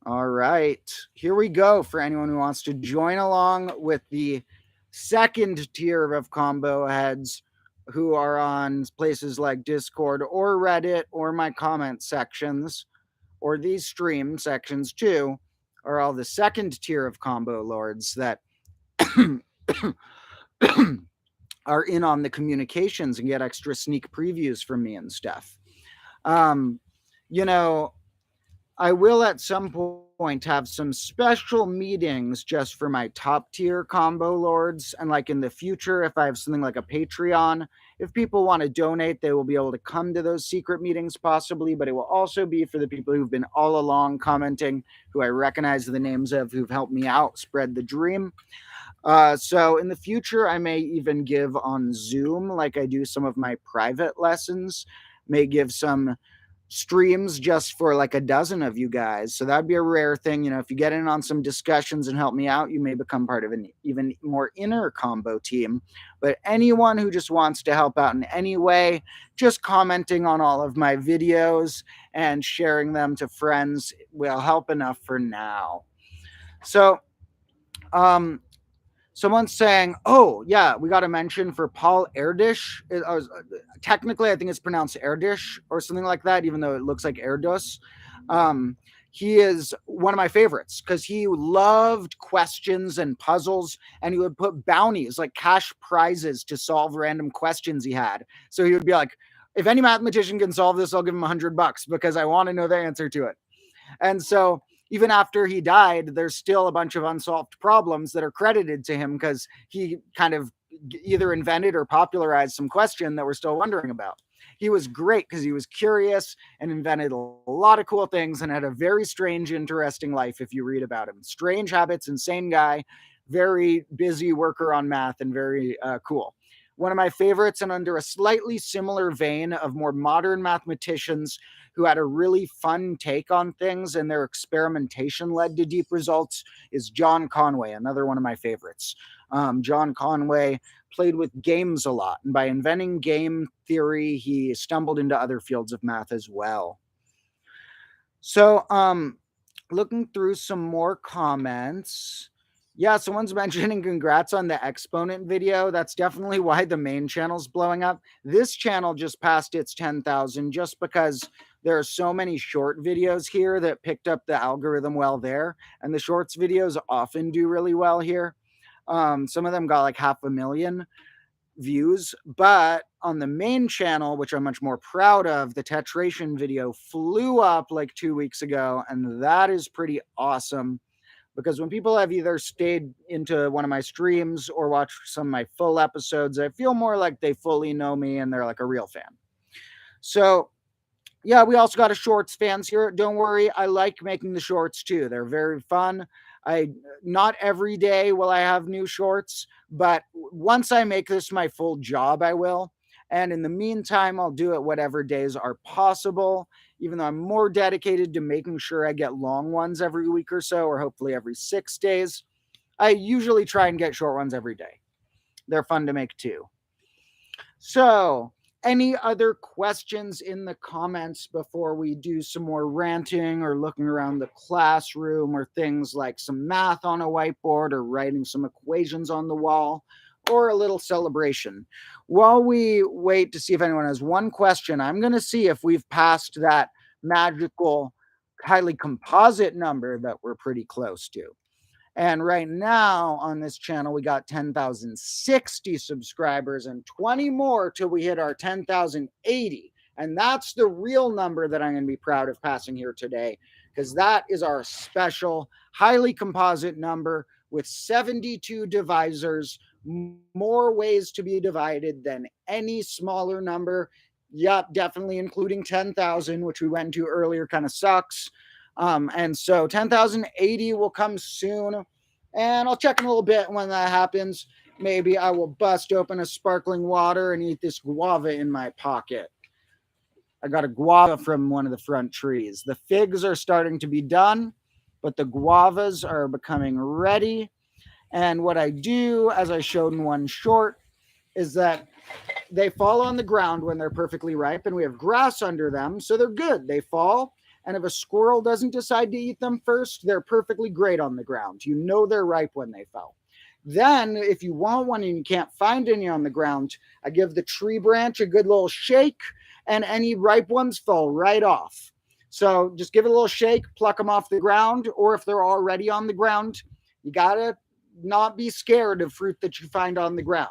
Speaker 1: All right. Here we go for anyone who wants to join along with the second tier of combo heads who are on places like Discord or Reddit or my comment sections or these stream sections too, are all the second tier of combo lords that are in on the communications and get extra sneak previews from me and stuff. You know, I will at some point have some special meetings just for my top tier combo lords. And like in the future, if I have something like a Patreon, if people want to donate, they will be able to come to those secret meetings possibly, but it will also be for the people who've been all along commenting, who I recognize the names of, who've helped me out spread the dream. So in the future, I may even give on Zoom, like I do some of my private lessons, may give some streams just for like a dozen of you guys. So that'd be a rare thing. You know, if you get in on some discussions and help me out, you may become part of an even more inner combo team. But anyone who just wants to help out in any way, just commenting on all of my videos and sharing them to friends will help enough for now. So, someone's saying, oh, yeah, we got a mention for Paul Erdős. Technically, I think it's pronounced Erdős or something like that, even though it looks like Erdős. He is one of my favorites because he loved questions and puzzles, and he would put bounties, like cash prizes, to solve random questions he had. So he would be like, if any mathematician can solve this, I'll give him $100 because I want to know the answer to it. And so even after he died, there's still a bunch of unsolved problems that are credited to him because he kind of either invented or popularized some question that we're still wondering about. He was great because he was curious and invented a lot of cool things and had a very strange, interesting life if you read about him. Strange habits, insane guy, very busy worker on math, and very cool. One of my favorites, and under a slightly similar vein of more modern mathematicians who had a really fun take on things and their experimentation led to deep results, is John Conway, another one of my favorites. John Conway played with games a lot, and by inventing game theory, he stumbled into other fields of math as well. So, looking through some more comments. Yeah, someone's mentioning congrats on the exponent video. That's definitely why the main channel's blowing up. This channel just passed its 10,000 just because there are so many short videos here that picked up the algorithm well there. And the shorts videos often do really well here. Some of them got like 500,000 views, but on the main channel, which I'm much more proud of, the tetration video flew up like 2 weeks ago, and that is pretty awesome because when people have either stayed into one of my streams or watched some of my full episodes, I feel more like they fully know me and they're like a real fan. So yeah, we also got a shorts fans here. Don't worry, I like making the shorts too. They're very fun. Not every day will I have new shorts, but once I make this my full job, I will. And in the meantime, I'll do it whatever days are possible, even though I'm more dedicated to making sure I get long ones every week or so, or hopefully every 6 days. I usually try and get short ones every day. They're fun to make too. So, any other questions in the comments before we do some more ranting or looking around the classroom or things like some math on a whiteboard or writing some equations on the wall or a little celebration? While we wait to see if anyone has one question, I'm going to see if we've passed that magical, highly composite number that we're pretty close to. And right now on this channel, we got 10,060 subscribers and 20 more till we hit our 10,080. And that's the real number that I'm going to be proud of passing here today, because that is our special, highly composite number with 72 divisors, more ways to be divided than any smaller number. Yep, definitely including 10,000, which we went into earlier, kind of sucks. And so 10,080 will come soon. And I'll check in a little bit when that happens. Maybe I will bust open a sparkling water and eat this guava in my pocket. I got a guava from one of the front trees. The figs are starting to be done, but the guavas are becoming ready. And what I do, as I showed in one short, is that they fall on the ground when they're perfectly ripe, and we have grass under them, so they're good. They fall. And if a squirrel doesn't decide to eat them first, they're perfectly great on the ground. You know they're ripe when they fell. Then, if you want one and you can't find any on the ground, I give the tree branch a good little shake, and any ripe ones fall right off. So just give it a little shake, pluck them off the ground, or if they're already on the ground, you gotta not be scared of fruit that you find on the ground.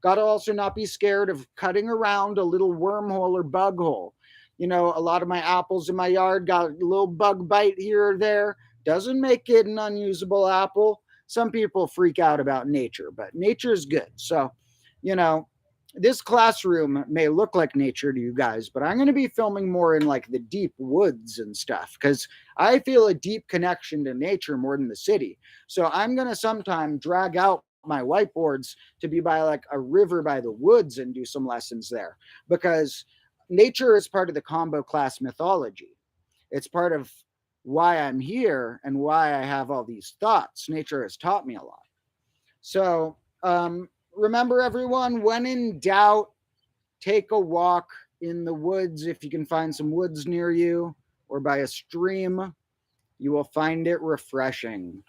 Speaker 1: Gotta also not be scared of cutting around a little wormhole or bug hole. You know, a lot of my apples in my yard got a little bug bite here or there. Doesn't make it an unusable apple. Some people freak out about nature, but nature is good. So, you know, this classroom may look like nature to you guys, but I'm going to be filming more in like the deep woods and stuff because I feel a deep connection to nature more than the city. So I'm going to sometime drag out my whiteboards to be by like a river by the woods and do some lessons there, because nature is part of the combo class mythology. It's part of why I'm here and why I have all these thoughts. Nature has taught me a lot. So remember, everyone, when in doubt, take a walk in the woods if you can find some woods near you, or by a stream. You will find it refreshing.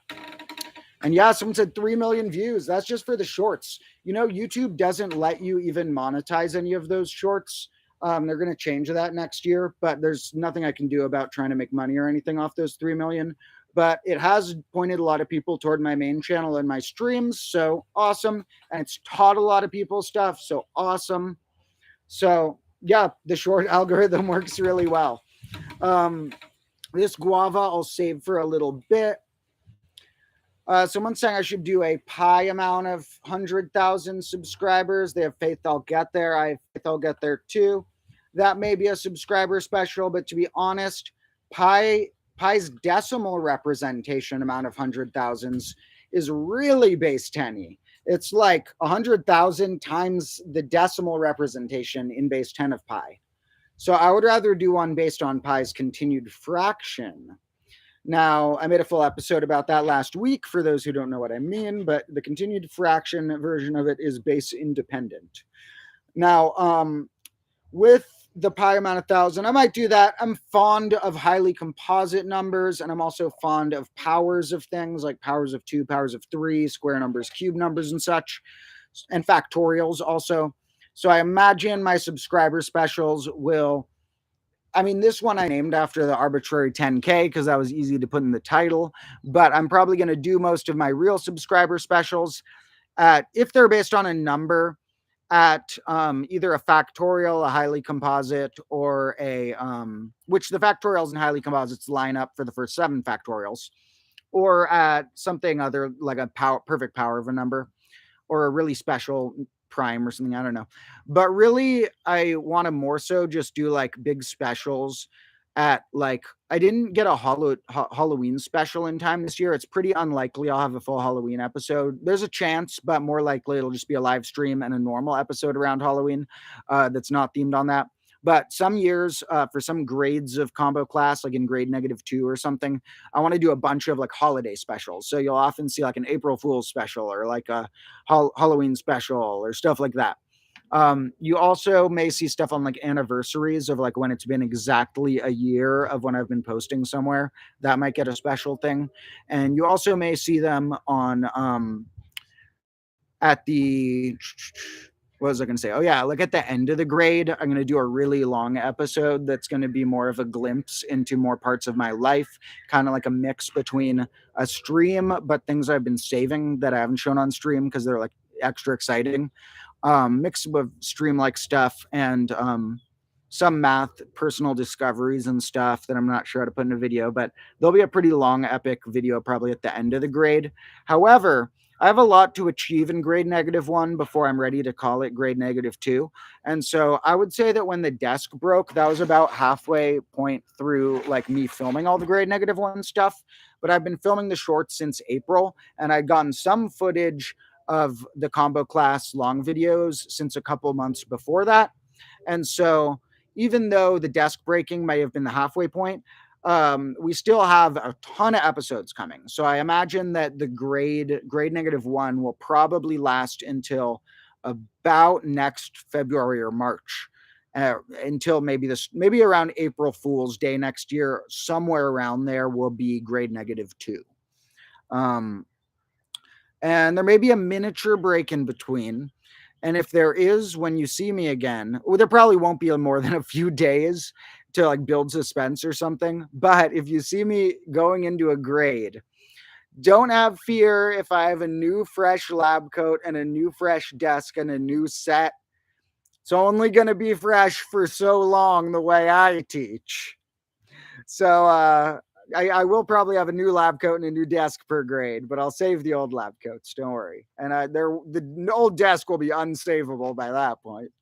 Speaker 1: And yeah, someone said 3 million views. That's just for the shorts. You know, YouTube doesn't let you even monetize any of those shorts. They're going to change that next year, but there's nothing I can do about trying to make money or anything off those 3 million. But it has pointed a lot of people toward my main channel and my streams. So awesome. And it's taught a lot of people stuff. So awesome. So Yeah, the short algorithm works really well. Um, this guava I'll save for a little bit. Someone's saying I should do a pi amount of 100,000 subscribers. They have faith I'll get there. I have faith I'll get there too. That may be a subscriber special, but to be honest, pi's decimal representation amount of 100,000s is really base 10y. It's like 100,000 times the decimal representation in base 10 of pi. So I would rather do one based on pi's continued fraction. Now, I made a full episode about that last week for those who don't know what I mean, but the continued fraction version of it is base independent. Now, with the pi amount of 1,000, I might do that. I'm fond of highly composite numbers, and I'm also fond of powers of things like powers of 2, powers of 3, square numbers, cube numbers, and such, and factorials also. So I imagine my subscriber specials will, I mean, this one I named after the arbitrary 10K because that was easy to put in the title, but I'm probably going to do most of my real subscriber specials at, if they're based on a number, at either a factorial, a highly composite, or a, which the factorials and highly composites line up for the first 7 factorials, or at something other like a perfect power of a number, or a really special prime or something. I don't know. But really, I want to more so just do like big specials at like, I didn't get a Halloween special in time this year. It's pretty unlikely I'll have a full Halloween episode. There's a chance, but more likely it'll just be a live stream and a normal episode around Halloween that's not themed on that. But some years, for some grades of combo class, like in grade -2 or something, I want to do a bunch of like holiday specials. So you'll often see like an April Fool's special or like a Halloween special or stuff like that. You also may see stuff on like anniversaries of like when it's been exactly a year of when I've been posting somewhere. That might get a special thing. And you also may see them on at the, what was I going to say? Oh yeah, like at the end of the grade, I'm going to do a really long episode that's going to be more of a glimpse into more parts of my life, kind of like a mix between a stream, but things I've been saving that I haven't shown on stream because they're like extra exciting, mixed with stream like stuff and some math personal discoveries and stuff that I'm not sure how to put in a video, but there'll be a pretty long epic video probably at the end of the grade. However, I have a lot to achieve in grade -1 before I'm ready to call it grade -2. And so I would say that when the desk broke, that was about halfway point through like me filming all the grade -1 stuff. But I've been filming the shorts since April, and I'd gotten some footage of the combo class long videos since a couple months before that. And so even though the desk breaking may have been the halfway point, we still have a ton of episodes coming. So I imagine that the grade -1 will probably last until about next February or March, until maybe around April Fool's Day next year, somewhere around there will be grade -2. And there may be a miniature break in between. And if there is, when you see me again, well, there probably won't be more than a few days to like build suspense or something. But if you see me going into a grade, don't have fear if I have a new fresh lab coat and a new fresh desk and a new set. It's only going to be fresh for so long the way I teach. So I will probably have a new lab coat and a new desk per grade, but I'll save the old lab coats. Don't worry. And the old desk will be unsavable by that point.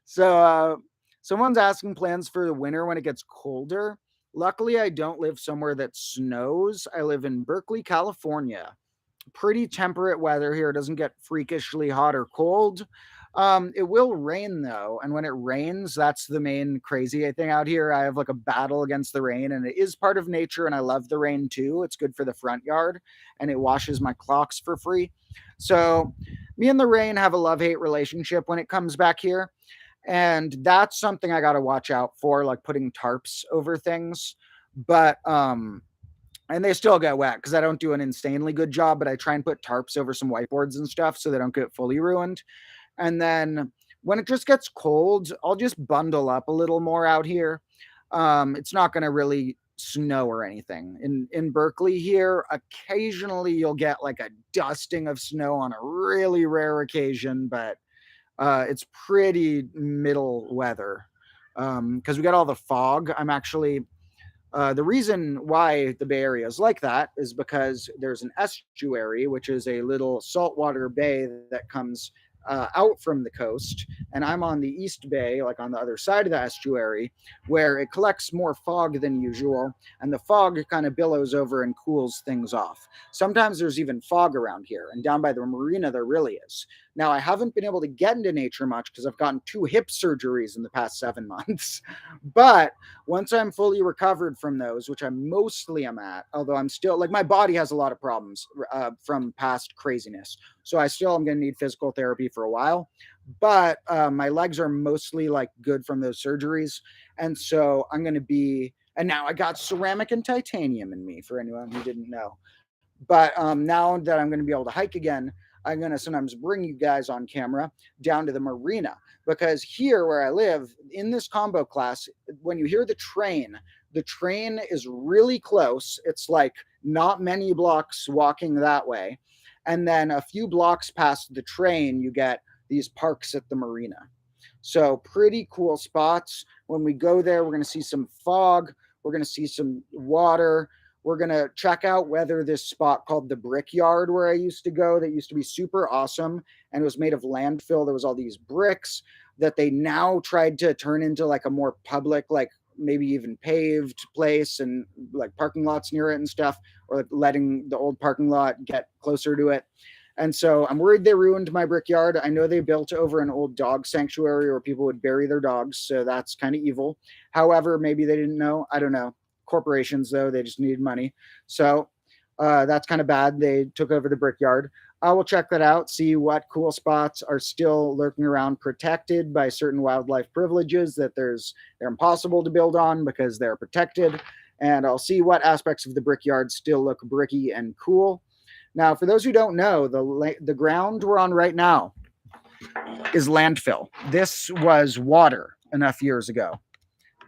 Speaker 1: So someone's asking plans for the winter when it gets colder. Luckily, I don't live somewhere that snows. I live in Berkeley, California. Pretty temperate weather here. It doesn't get freakishly hot or cold. It will rain though, and when it rains, that's the main crazy thing out here. I have like a battle against the rain, and it is part of nature, and I love the rain too. It's good for the front yard, and it washes my clocks for free. So me and the rain have a love-hate relationship when it comes back here, and that's something I got to watch out for, like putting tarps over things. But and they still get wet because I don't do an insanely good job, but I try and put tarps over some whiteboards and stuff so they don't get fully ruined. And then when it just gets cold, I'll just bundle up a little more out here. It's not going to really snow or anything. In Berkeley here, occasionally you'll get like a dusting of snow on a really rare occasion, but It's pretty middle weather because we got all the fog. I'm actually the reason why the Bay Area is like that is because there's an estuary, which is a little saltwater bay that comes out from the coast. And I'm on the East Bay, like on the other side of the estuary, where it collects more fog than usual. And the fog kind of billows over and cools things off. Sometimes there's even fog around here. And down by the marina, there really is. Now, I haven't been able to get into nature much because I've gotten 2 hip surgeries in the past 7 months. But once I'm fully recovered from those, which I mostly am at, although I'm still like my body has a lot of problems from past craziness. So I still am going to need physical therapy for a while. But my legs are mostly like good from those surgeries. And so I'm going to be, and now I got ceramic and titanium in me for anyone who didn't know. But now that I'm going to be able to hike again, I'm going to sometimes bring you guys on camera down to the marina because here where I live in this combo class, when you hear the train is really close. It's like not many blocks walking that way. And then a few blocks past the train, you get these parks at the marina. So pretty cool spots. When we go there, we're going to see some fog. We're going to see some water. We're going to check out whether this spot called the Brickyard, where I used to go, that used to be super awesome and it was made of landfill. There was all these bricks that they now tried to turn into like a more public, like maybe even paved place and like parking lots near it and stuff, or like letting the old parking lot get closer to it. And so I'm worried they ruined my brickyard. I know they built over an old dog sanctuary where people would bury their dogs. So that's kind of evil. However, maybe they didn't know. I don't know. Corporations, though, they just needed money. So that's kind of bad. They took over the brickyard. I will check that out, see what cool spots are still lurking around protected by certain wildlife privileges that they're impossible to build on because they're protected. And I'll see what aspects of the brickyard still look bricky and cool. Now, for those who don't know, the ground we're on right now is landfill. This was water enough years ago.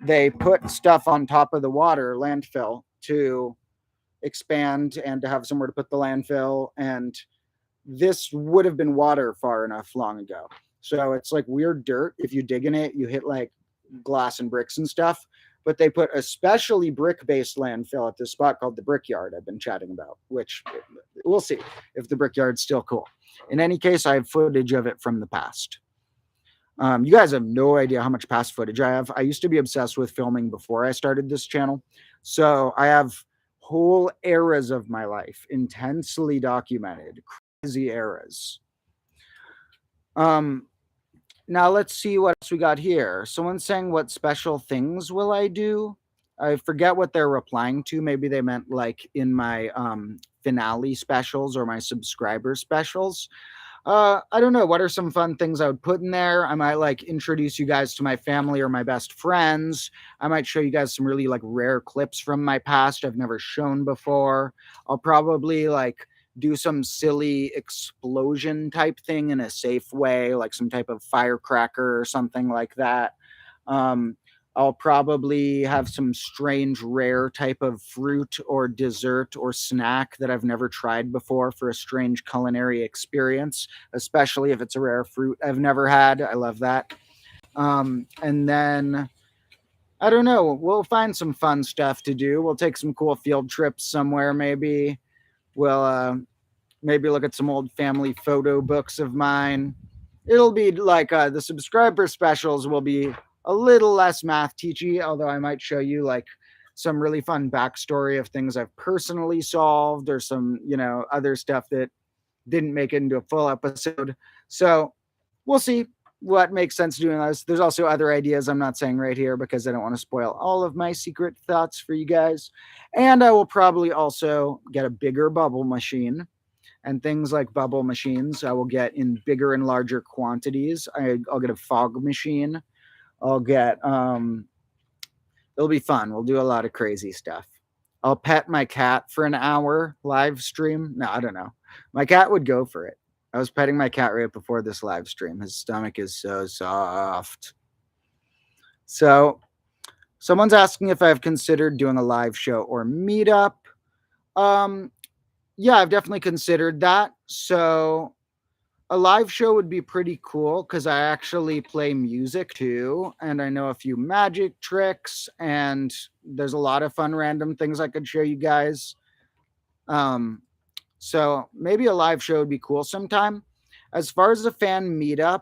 Speaker 1: They put stuff on top of the water, landfill, to expand and to have somewhere to put the landfill. And this would have been water far enough long ago. So it's like weird dirt. If you dig in it, you hit like glass and bricks and stuff. But they put a specially brick-based landfill at this spot called the Brickyard I've been chatting about, which we'll see if the Brickyard's still cool. In any case, I have footage of it from the past. You guys have no idea how much past footage I have. I used to be obsessed with filming before I started this channel. So I have whole eras of my life intensely documented, crazy eras. Now let's see what else we got here. Someone's saying, what special things will I do? I forget what they're replying to. Maybe they meant like in my finale specials or my subscriber specials. I don't know. What are some fun things I would put in there? I might like introduce you guys to my family or my best friends. I might show you guys some really like rare clips from my past I've never shown before. I'll probably like do some silly explosion type thing in a safe way, like some type of firecracker or something like that. I'll probably have some strange, rare type of fruit or dessert or snack that I've never tried before for a strange culinary experience, especially if it's a rare fruit I've never had. I love that. And then, I don't know, we'll find some fun stuff to do. We'll take some cool field trips somewhere, maybe. We'll maybe look at some old family photo books of mine. It'll be like the subscriber specials will be a little less math teachy, although I might show you like some really fun backstory of things I've personally solved or some, other stuff that didn't make it into a full episode. So we'll see what makes sense doing this. There's also other ideas I'm not saying right here because I don't want to spoil all of my secret thoughts for you guys. And I will probably also get a bigger bubble machine. And things like bubble machines, I will get in bigger and larger quantities. I'll get a fog machine. I'll get, it'll be fun. We'll do a lot of crazy stuff. I'll pet my cat for an hour live stream. No, I don't know. My cat would go for it. I was petting my cat right before this live stream. His stomach is so soft. So someone's asking if I've considered doing a live show or meetup. Yeah, I've definitely considered that. So A live show would be pretty cool because I actually play music too, and I know a few magic tricks, and there's a lot of fun random things I could show you guys. Um, So maybe a live show would be cool sometime. As far as a fan meetup,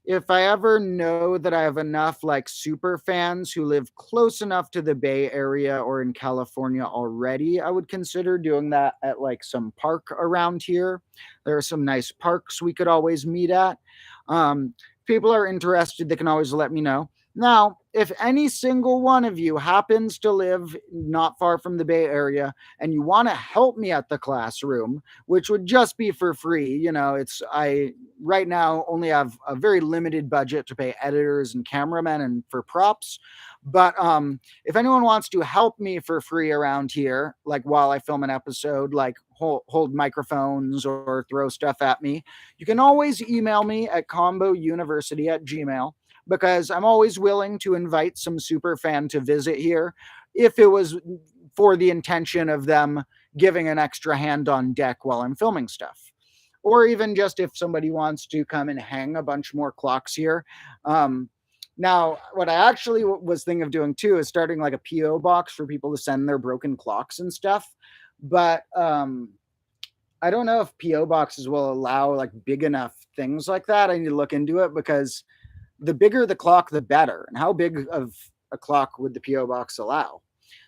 Speaker 1: if I ever know that I have enough like super fans who live close enough to the Bay Area or in California already, I would consider doing that at like some park around here. There are some nice parks we could always meet at. If people are interested, they can always let me know. Now, if any single one of you happens to live not far from the Bay Area and you want to help me at the classroom, which would just be for free, it's I right now only have a very limited budget to pay editors and cameramen and for props. But if anyone wants to help me for free around here, like while I film an episode, like hold microphones or throw stuff at me, you can always email me at combouniversity@gmail, because I'm always willing to invite some super fan to visit here if it was for the intention of them giving an extra hand on deck while I'm filming stuff. Or even just if somebody wants to come and hang a bunch more clocks here. Um, Now, what I actually was thinking of doing too is starting like a PO box for people to send their broken clocks and stuff. But I don't know if PO boxes will allow like big enough things like that. I need to look into it because the bigger the clock, the better. And how big of a clock would the PO box allow?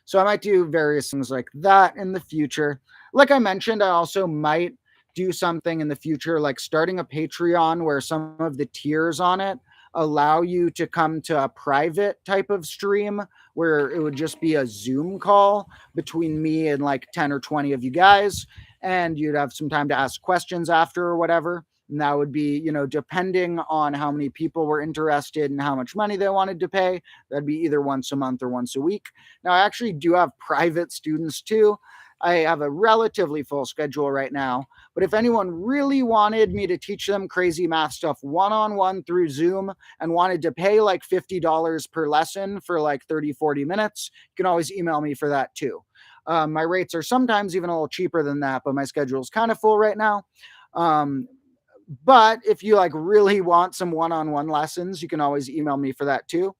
Speaker 1: So I might do various things like that in the future. Like I mentioned, I also might do something in the future, like starting a Patreon where some of the tiers on it allow you to come to a private type of stream where it would just be a Zoom call between me and like 10 or 20 of you guys. And you'd have some time to ask questions after or whatever. And that would be, depending on how many people were interested and how much money they wanted to pay, that'd be either once a month or once a week. Now, I actually do have private students too. I have a relatively full schedule right now, but if anyone really wanted me to teach them crazy math stuff one on one through Zoom and wanted to pay like $50 per lesson for like 30, 40 minutes, you can always email me for that too. My rates are sometimes even a little cheaper than that, but my schedule is kind of full right now. Um, but if you like really want some one-on-one lessons, you can always email me for that too.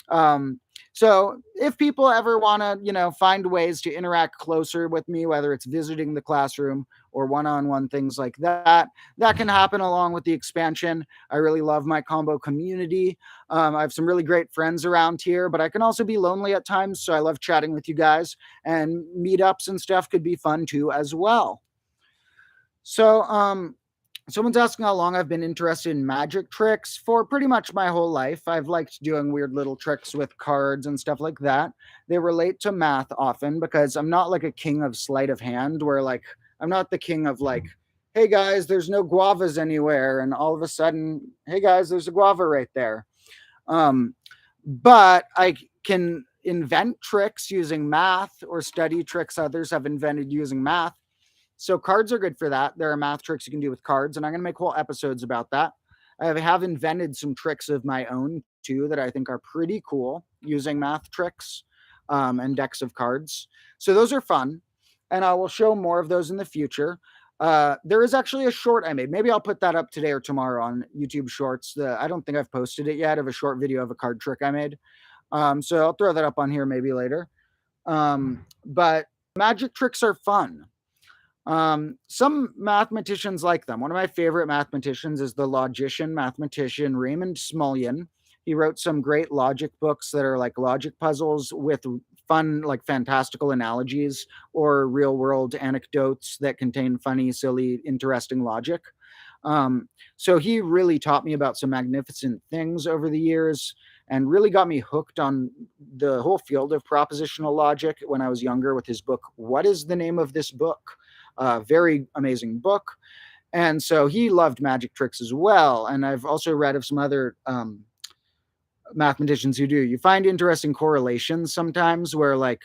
Speaker 1: Um, so if people ever want to, find ways to interact closer with me, whether it's visiting the classroom or one-on-one things like that, that can happen along with the expansion. I really love my combo community. I have some really great friends around here, but I can also be lonely at times. So I love chatting with you guys, and meetups and stuff could be fun too as well. So, someone's asking how long I've been interested in magic tricks. For pretty much my whole life, I've liked doing weird little tricks with cards and stuff like that. They relate to math often because I'm not like a king of sleight of hand, where like I'm not the king of like, hey guys, there's no guavas anywhere, and all of a sudden, hey guys, there's a guava right there. Um, but I can invent tricks using math or study tricks others have invented using math. So cards are good for that. There are math tricks you can do with cards, and I'm going to make whole episodes about that. I have invented some tricks of my own too that I think are pretty cool using math tricks and decks of cards. So those are fun, and I will show more of those in the future. There is actually a short I made. Maybe I'll put that up today or tomorrow on YouTube Shorts. I don't think I've posted it yet, of a short video of a card trick I made. So I'll throw that up on here maybe later. But magic tricks are fun. Some mathematicians like them. One of my favorite mathematicians is the logician mathematician Raymond Smullyan. He wrote some great logic books that are like logic puzzles with fun, like fantastical analogies or real world anecdotes that contain funny, silly, interesting logic. So he really taught me about some magnificent things over the years and really got me hooked on the whole field of propositional logic when I was younger with his book, What is the Name of This Book? Very amazing book. And so he loved magic tricks as well. And I've also read of some other mathematicians who do. You find interesting correlations sometimes where, like,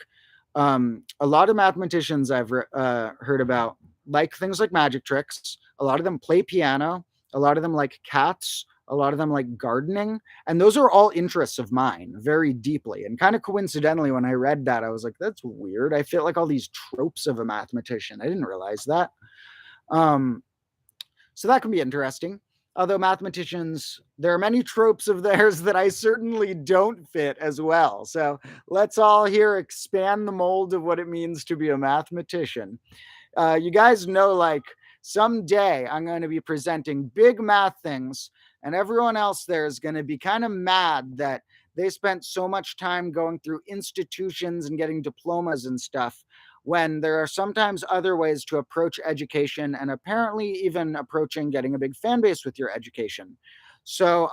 Speaker 1: a lot of mathematicians I've heard about like things like magic tricks. A lot of them play piano. A lot of them like cats. A lot of them like gardening. And those are all interests of mine very deeply. And kind of coincidentally, when I read that, I was like, that's weird. I feel like all these tropes of a mathematician. I didn't realize that. Um, So that can be interesting. Although mathematicians, there are many tropes of theirs that I certainly don't fit as well. So let's all here expand the mold of what it means to be a mathematician. You guys know, like, someday I'm going to be presenting big math things, and everyone else there is going to be kind of mad that they spent so much time going through institutions and getting diplomas and stuff when there are sometimes other ways to approach education, and apparently even approaching getting a big fan base with your education. So,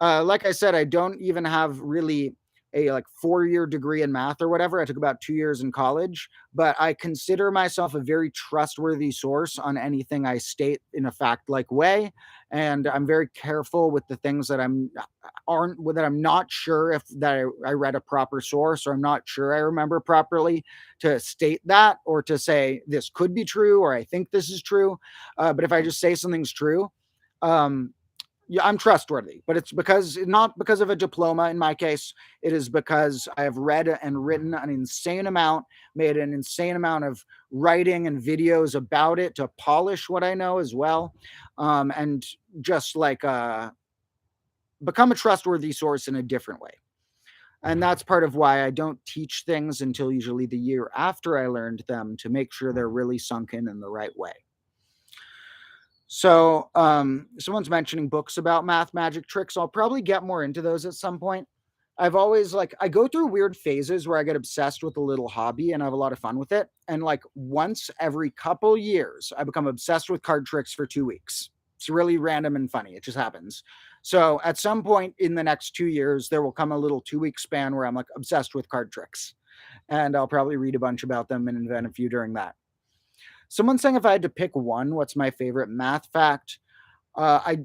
Speaker 1: like I said, I don't even have really a like 4-year degree in math or whatever. I took about 2 years in college, but I consider myself a very trustworthy source on anything I state in a fact-like way, and I'm very careful with the things that I'm not sure if that I read a proper source, or I'm not sure I remember properly to state that, or to say this could be true or I think this is true. But if I just say something's true, um, yeah, I'm trustworthy, but it's because not because of a diploma in my case. It is because I have read and written an insane amount, made an insane amount of writing and videos about it to polish what I know as well, and just like become a trustworthy source in a different way. And that's part of why I don't teach things until usually the year after I learned them, to make sure they're really sunk in the right way. So, someone's mentioning books about math magic tricks. I'll probably get more into those at some point. I've always like I go through weird phases where I get obsessed with a little hobby and I have a lot of fun with it. And like once every couple years, I become obsessed with card tricks for 2 weeks. It's really random and funny. It just happens. So at some point in the next 2 years, there will come a little 2 week span where I'm like obsessed with card tricks. And I'll probably read a bunch about them and invent a few during that. Someone's saying if I had to pick one, what's my favorite math fact? I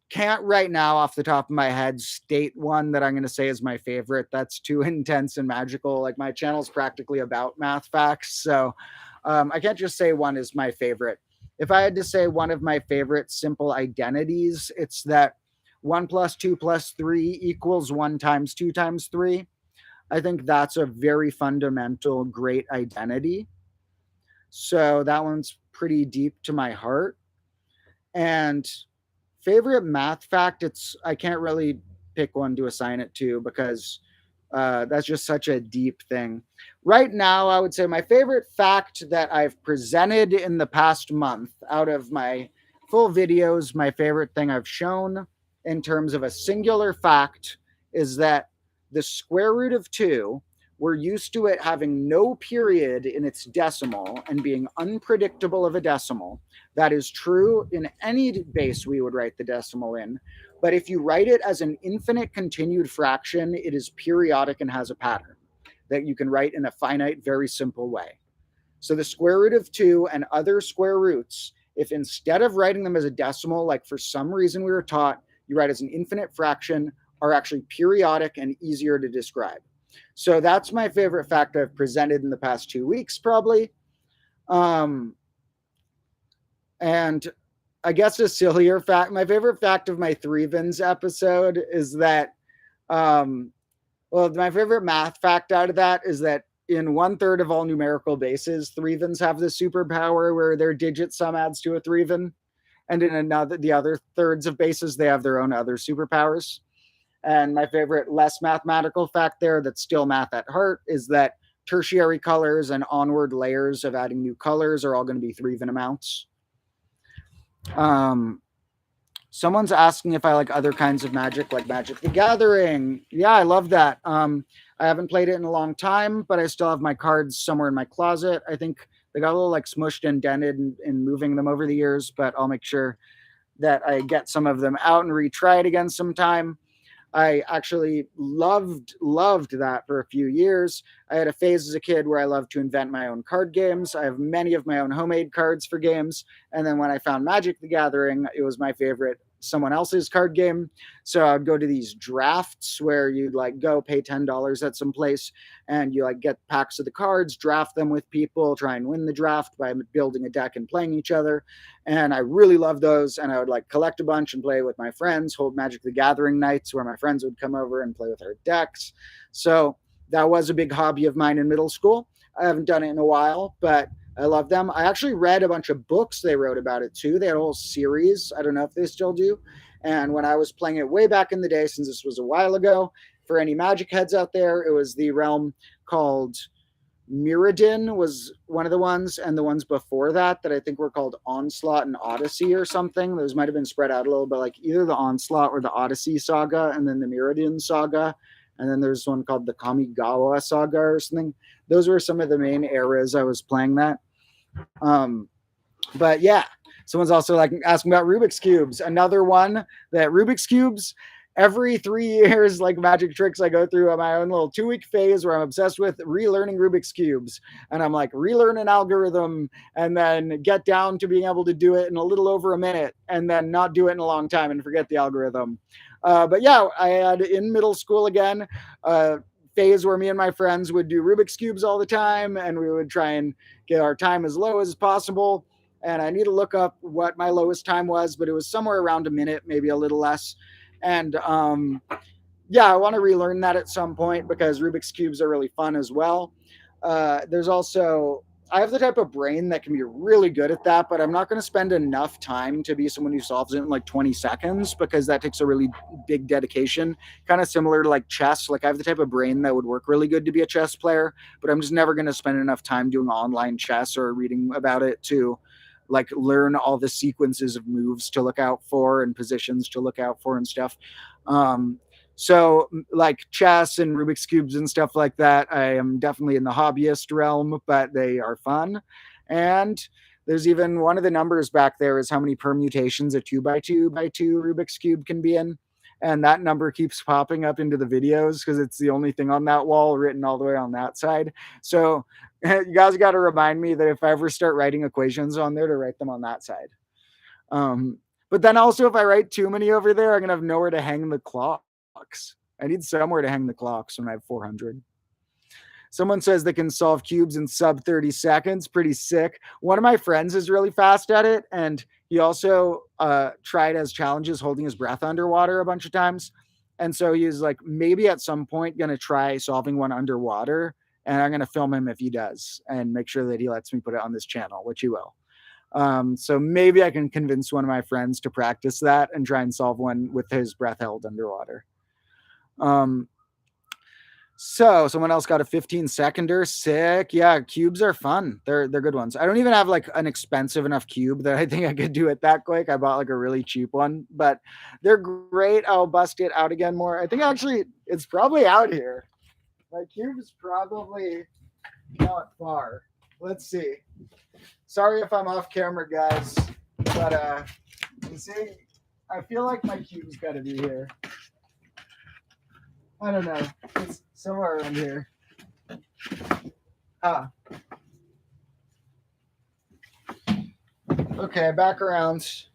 Speaker 1: can't right now off the top of my head state one that I'm going to say is my favorite. That's too intense and magical. Like my channel's practically about math facts. So I can't just say one is my favorite. If I had to say one of my favorite simple identities, it's that 1 + 2 + 3 equals 1 × 2 × 3. I think that's a very fundamental, great identity. So that one's pretty deep to my heart. And favorite math fact, I can't really pick one to assign it to because that's just such a deep thing. Right now, I would say my favorite fact that I've presented in the past month, out of my full videos, my favorite thing I've shown in terms of a singular fact is that the square root of 2, we're used to it having no period in its decimal and being unpredictable of a decimal. That is true in any base we would write the decimal in. But if you write it as an infinite continued fraction, it is periodic and has a pattern that you can write in a finite, very simple way. So the square root of 2 and other square roots, if instead of writing them as a decimal, like for some reason we were taught, you write as an infinite fraction, are actually periodic and easier to describe. So that's my favorite fact I've presented in the past 2 weeks, probably. And I guess a sillier fact, my favorite fact of my Threvens episode is that, my favorite math fact out of that is that in 1/3 of all numerical bases, Threvens have the superpower where their digit sum adds to a Threven. And in the other thirds of bases, they have their own other superpowers. And my favorite less mathematical fact there that's still math at heart is that tertiary colors and onward layers of adding new colors are all going to be Threven amounts. Someone's asking if I like other kinds of magic, like Magic the Gathering. Yeah, I love that. I haven't played it in a long time, but I still have my cards somewhere in my closet. I think they got a little like smushed and dented in moving them over the years, but I'll make sure that I get some of them out and retry it again sometime. I actually loved that for a few years. I had a phase as a kid where I loved to invent my own card games. I have many of my own homemade cards for games. And then when I found Magic the Gathering, it was my favorite someone else's card game. So I'd go to these drafts where you'd like go pay $10 at some place and you like get packs of the cards, draft them with people, try and win the draft by building a deck and playing each other. And I really loved those. And I would like collect a bunch and play with my friends, hold Magic the Gathering nights where my friends would come over and play with our decks. So that was a big hobby of mine in middle school. I haven't done it in a while, but I love them. I actually read a bunch of books they wrote about it too. They had a whole series. I don't know if they still do. And when I was playing it way back in the day, since this was a while ago, for any Magic heads out there, it was the realm called Mirrodin was one of the ones, and the ones before that I think were called Onslaught and Odyssey or something. Those might have been spread out a little bit, like either the Onslaught or the Odyssey saga, and then the Mirrodin saga, and then there's one called the Kamigawa saga or something. Those were some of the main eras I was playing that. But yeah, someone's also like asking about Rubik's cubes. Another one that Rubik's cubes. Every 3 years, like magic tricks, I go through my own little 2-week phase where I'm obsessed with relearning Rubik's cubes. And I'm like, relearn an algorithm and then get down to being able to do it in a little over a minute and then not do it in a long time and forget the algorithm. But yeah, I had in middle school again, phase where me and my friends would do Rubik's cubes all the time, and we would try and get our time as low as possible. And I need to look up what my lowest time was, but it was somewhere around a minute, maybe a little less. And yeah, I want to relearn that at some point because Rubik's cubes are really fun as well. There's also, I have the type of brain that can be really good at that, but I'm not going to spend enough time to be someone who solves it in like 20 seconds because that takes a really big dedication. Kind of similar to like chess. Like I have the type of brain that would work really good to be a chess player, but I'm just never going to spend enough time doing online chess or reading about it to like learn all the sequences of moves to look out for and positions to look out for and stuff. So like chess and Rubik's cubes and stuff like that, I am definitely in the hobbyist realm, but they are fun. And there's even one of the numbers back there is how many permutations a 2x2x2 Rubik's cube can be in. And that number keeps popping up into the videos because it's the only thing on that wall written all the way on that side. So you guys got to remind me that if I ever start writing equations on there, to write them on that side. But then also, if I write too many over there, I'm going to have nowhere to hang the clocks. I need somewhere to hang the clocks when I have 400. Someone says they can solve cubes in sub 30 seconds. Pretty sick. One of my friends is really fast at it, and he also tried as challenges holding his breath underwater a bunch of times. And so he's like, maybe at some point going to try solving one underwater, and I'm going to film him if he does and make sure that he lets me put it on this channel, which he will. So maybe I can convince one of my friends to practice that and try and solve one with his breath held underwater. So someone else got a 15-seconder. Sick. Yeah, cubes are fun. They're good ones. I don't even have like an expensive enough cube that I think I could do it that quick. I bought like a really cheap one, but they're great. I'll bust it out again more. I think actually it's probably out here. My cube's probably not far. Let's see. Sorry if I'm off camera, guys, but you see, I feel like my cube's got to be here. I don't know. It's somewhere around here. Okay, back around.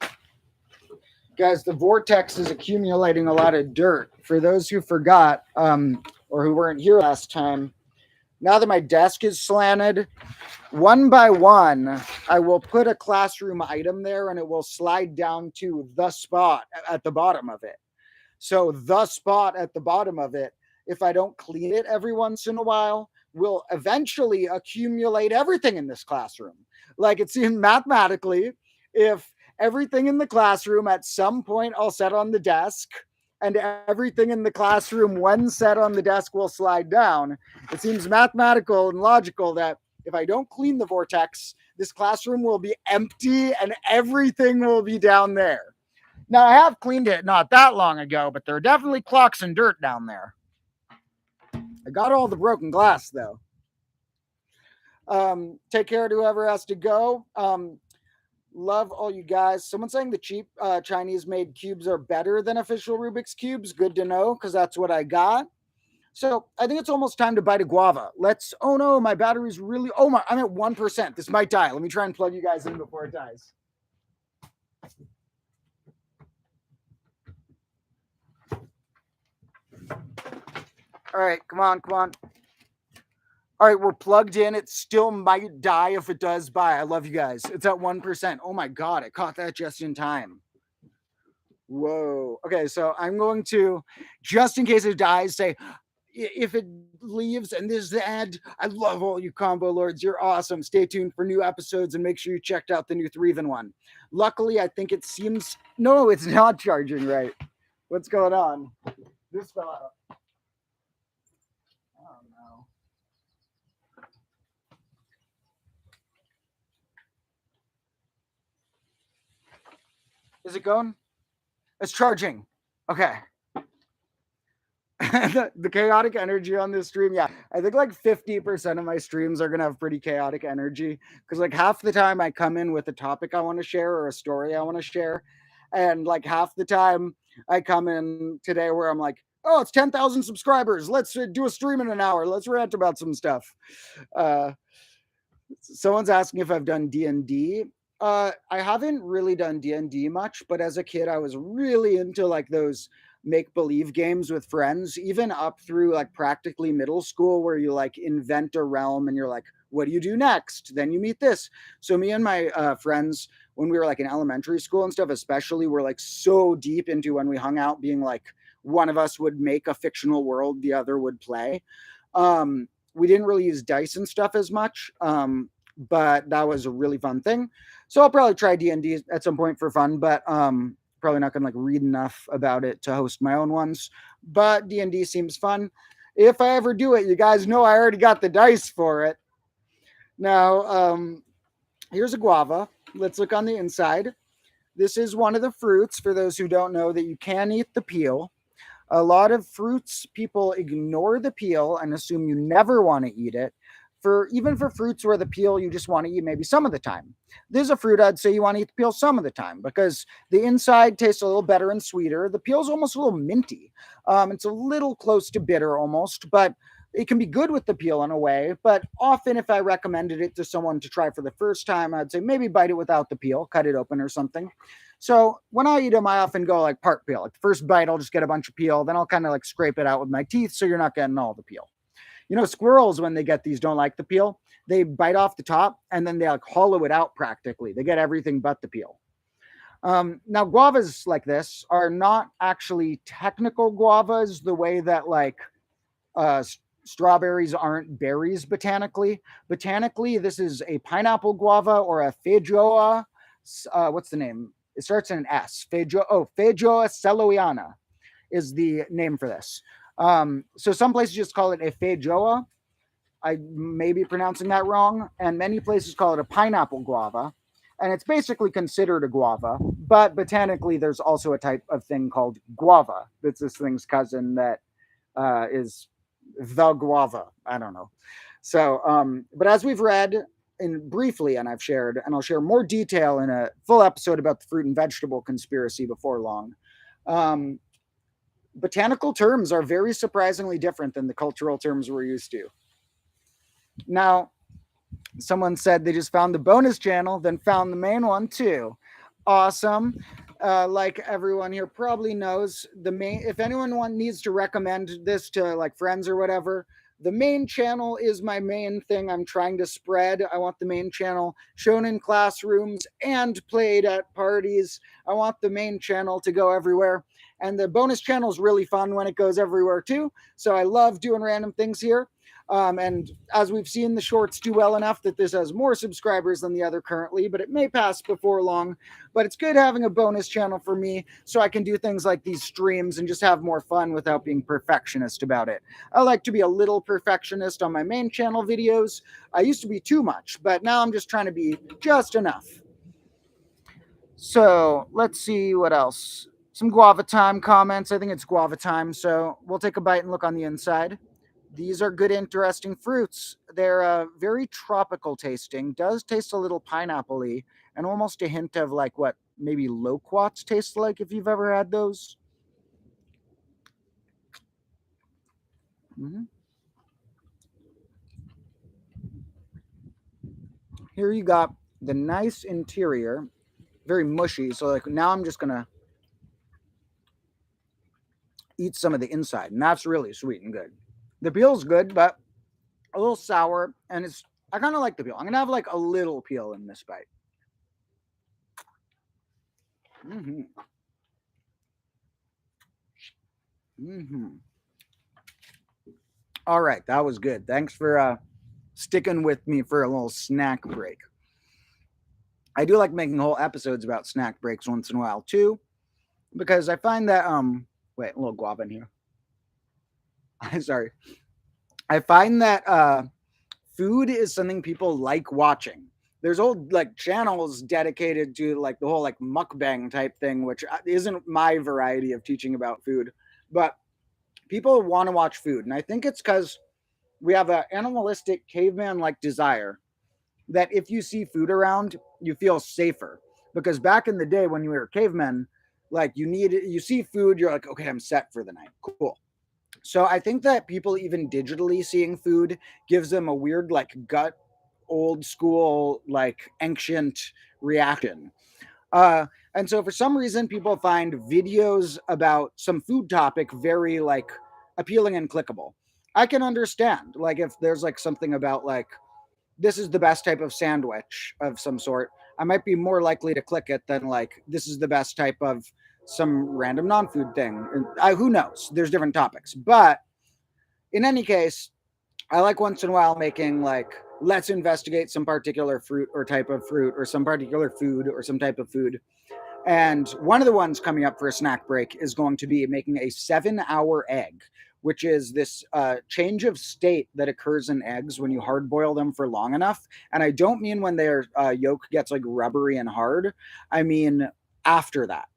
Speaker 1: Guys, the vortex is accumulating a lot of dirt. For those who forgot or who weren't here last time, now that my desk is slanted, one by one, I will put a classroom item there and it will slide down to the spot at the bottom of it. So the spot at the bottom of it, if I don't clean it every once in a while, will eventually accumulate everything in this classroom. Like it's in mathematically, if everything in the classroom at some point I'll set on the desk, and everything in the classroom when set on the desk will slide down, it seems mathematical and logical that if I don't clean the vortex, this classroom will be empty and everything will be down there. Now, I have cleaned it not that long ago, but there are definitely clocks and dirt down there. I got all the broken glass, though. Take care to whoever has to go. Love all you guys. Someone saying the cheap Chinese-made cubes are better than official Rubik's cubes. Good to know, because that's what I got. So I think it's almost time to bite a guava. Oh no, my battery's really, I'm at 1%. This might die. Let me try and plug you guys in before it dies. All right, come on. All right, we're plugged in. It still might die if it does. Bye. I love you guys. It's at 1%. Oh my God, I caught that just in time. Whoa. Okay, so I'm going to, just in case it dies, say, if it leaves and this is the end, I love all you combo lords. You're awesome. Stay tuned for new episodes and make sure you checked out the new 3-in-1. Luckily, I think it seems no, it's not charging right. What's going on? This fell out. Oh no. Is it going? It's charging. Okay. The chaotic energy on this stream, yeah, I think like 50% of my streams are gonna have pretty chaotic energy because like half the time I come in with a topic I want to share or a story I want to share, and like half the time I come in today where I'm like, oh, it's 10,000 subscribers, let's do a stream in an hour, let's rant about some stuff. uh Someone's asking if I've done D&D. I haven't really done D&D much, but as a kid, I was really into like those make believe games with friends, even up through like practically middle school, where you like invent a realm and you're like, what do you do next? Then you meet this. So, me and my friends, when we were like in elementary school and stuff, especially, were like so deep into when we hung out, being like, one of us would make a fictional world, the other would play. We didn't really use dice and stuff as much, but that was a really fun thing. So I'll probably try D&D at some point for fun, but probably not gonna like read enough about it to host my own ones. But D&D seems fun. If I ever do it, you guys know I already got the dice for it. Now, here's a guava. Let's look on the inside. This is one of the fruits, for those who don't know, that you can eat the peel. A lot of fruits, people ignore the peel and assume you never want to eat it. Even for fruits where the peel you just want to eat maybe some of the time. There's a fruit I'd say you want to eat the peel some of the time because the inside tastes a little better and sweeter. The peel's almost a little minty. It's a little close to bitter almost, but it can be good with the peel in a way. But often, if I recommended it to someone to try for the first time, I'd say maybe bite it without the peel, cut it open or something. So when I eat them, I often go like part peel. Like the first bite, I'll just get a bunch of peel. Then I'll kind of like scrape it out with my teeth so you're not getting all the peel. You know, squirrels, when they get these, don't like the peel. They bite off the top and then they like hollow it out practically. They get everything but the peel. Now, guavas like this are not actually technical guavas the way that like uh, strawberries aren't berries botanically. Botanically, this is a pineapple guava or a feijoa. What's the name? It starts in an S. Feijoa celoiana is the name for this. So some places just call it a feijoa. I may be pronouncing that wrong, and many places call it a pineapple guava. And it's basically considered a guava, but botanically, there's also a type of thing called guava. That's this thing's cousin that is the guava. I don't know. So, but as we've read in briefly, and I've shared, and I'll share more detail in a full episode about the fruit and vegetable conspiracy before long. Botanical terms are very surprisingly different than the cultural terms we're used to. Now, someone said they just found the bonus channel, then found the main one too. Awesome. Like everyone here probably knows, the main, if anyone needs to recommend this to like friends or whatever, the main channel is my main thing I'm trying to spread. I want the main channel shown in classrooms and played at parties. I want the main channel to go everywhere. And the bonus channel is really fun when it goes everywhere too. So I love doing random things here. And as we've seen, the shorts do well enough that this has more subscribers than the other currently, but it may pass before long. But it's good having a bonus channel for me so I can do things like these streams and just have more fun without being perfectionist about it. I like to be a little perfectionist on my main channel videos. I used to be too much, but now I'm just trying to be just enough. So let's see what else. Some guava time comments. I think it's guava time. So we'll take a bite and look on the inside. These are good, interesting fruits. They're very tropical tasting. Does taste a little pineapple-y and almost a hint of like what maybe loquats taste like if you've ever had those. Mm-hmm. Here you got the nice interior, very mushy. So like now I'm just gonna eat some of the inside, and that's really sweet and good. The peel's good, but a little sour, and I kind of like the peel. I'm gonna have like a little peel in this bite. Mm-hmm. Mm-hmm. All right, that was good. Thanks for sticking with me for a little snack break. I do like making whole episodes about snack breaks once in a while too, because I find that wait, a little guava in here. Sorry. I find that food is something people like watching. There's old like channels dedicated to like the whole like mukbang type thing, which isn't my variety of teaching about food, but people want to watch food, and I think it's because we have an animalistic caveman like desire that if you see food around, you feel safer. Because back in the day when you were cavemen, like you see food, you're like, okay, I'm set for the night. Cool. So I think that people even digitally seeing food gives them a weird like gut old school like ancient reaction. And so for some reason people find videos about some food topic very like appealing and clickable. I can understand like if there's like something about like this is the best type of sandwich of some sort, I might be more likely to click it than like this is the best type of some random non-food thing. Who knows? There's different topics, but in any case, I like once in a while making like let's investigate some particular fruit or type of fruit or some particular food or some type of food. And one of the ones coming up for a snack break is going to be making a 7-hour egg, which is this change of state that occurs in eggs when you hard boil them for long enough. And I don't mean when their yolk gets like rubbery and hard, I mean after that.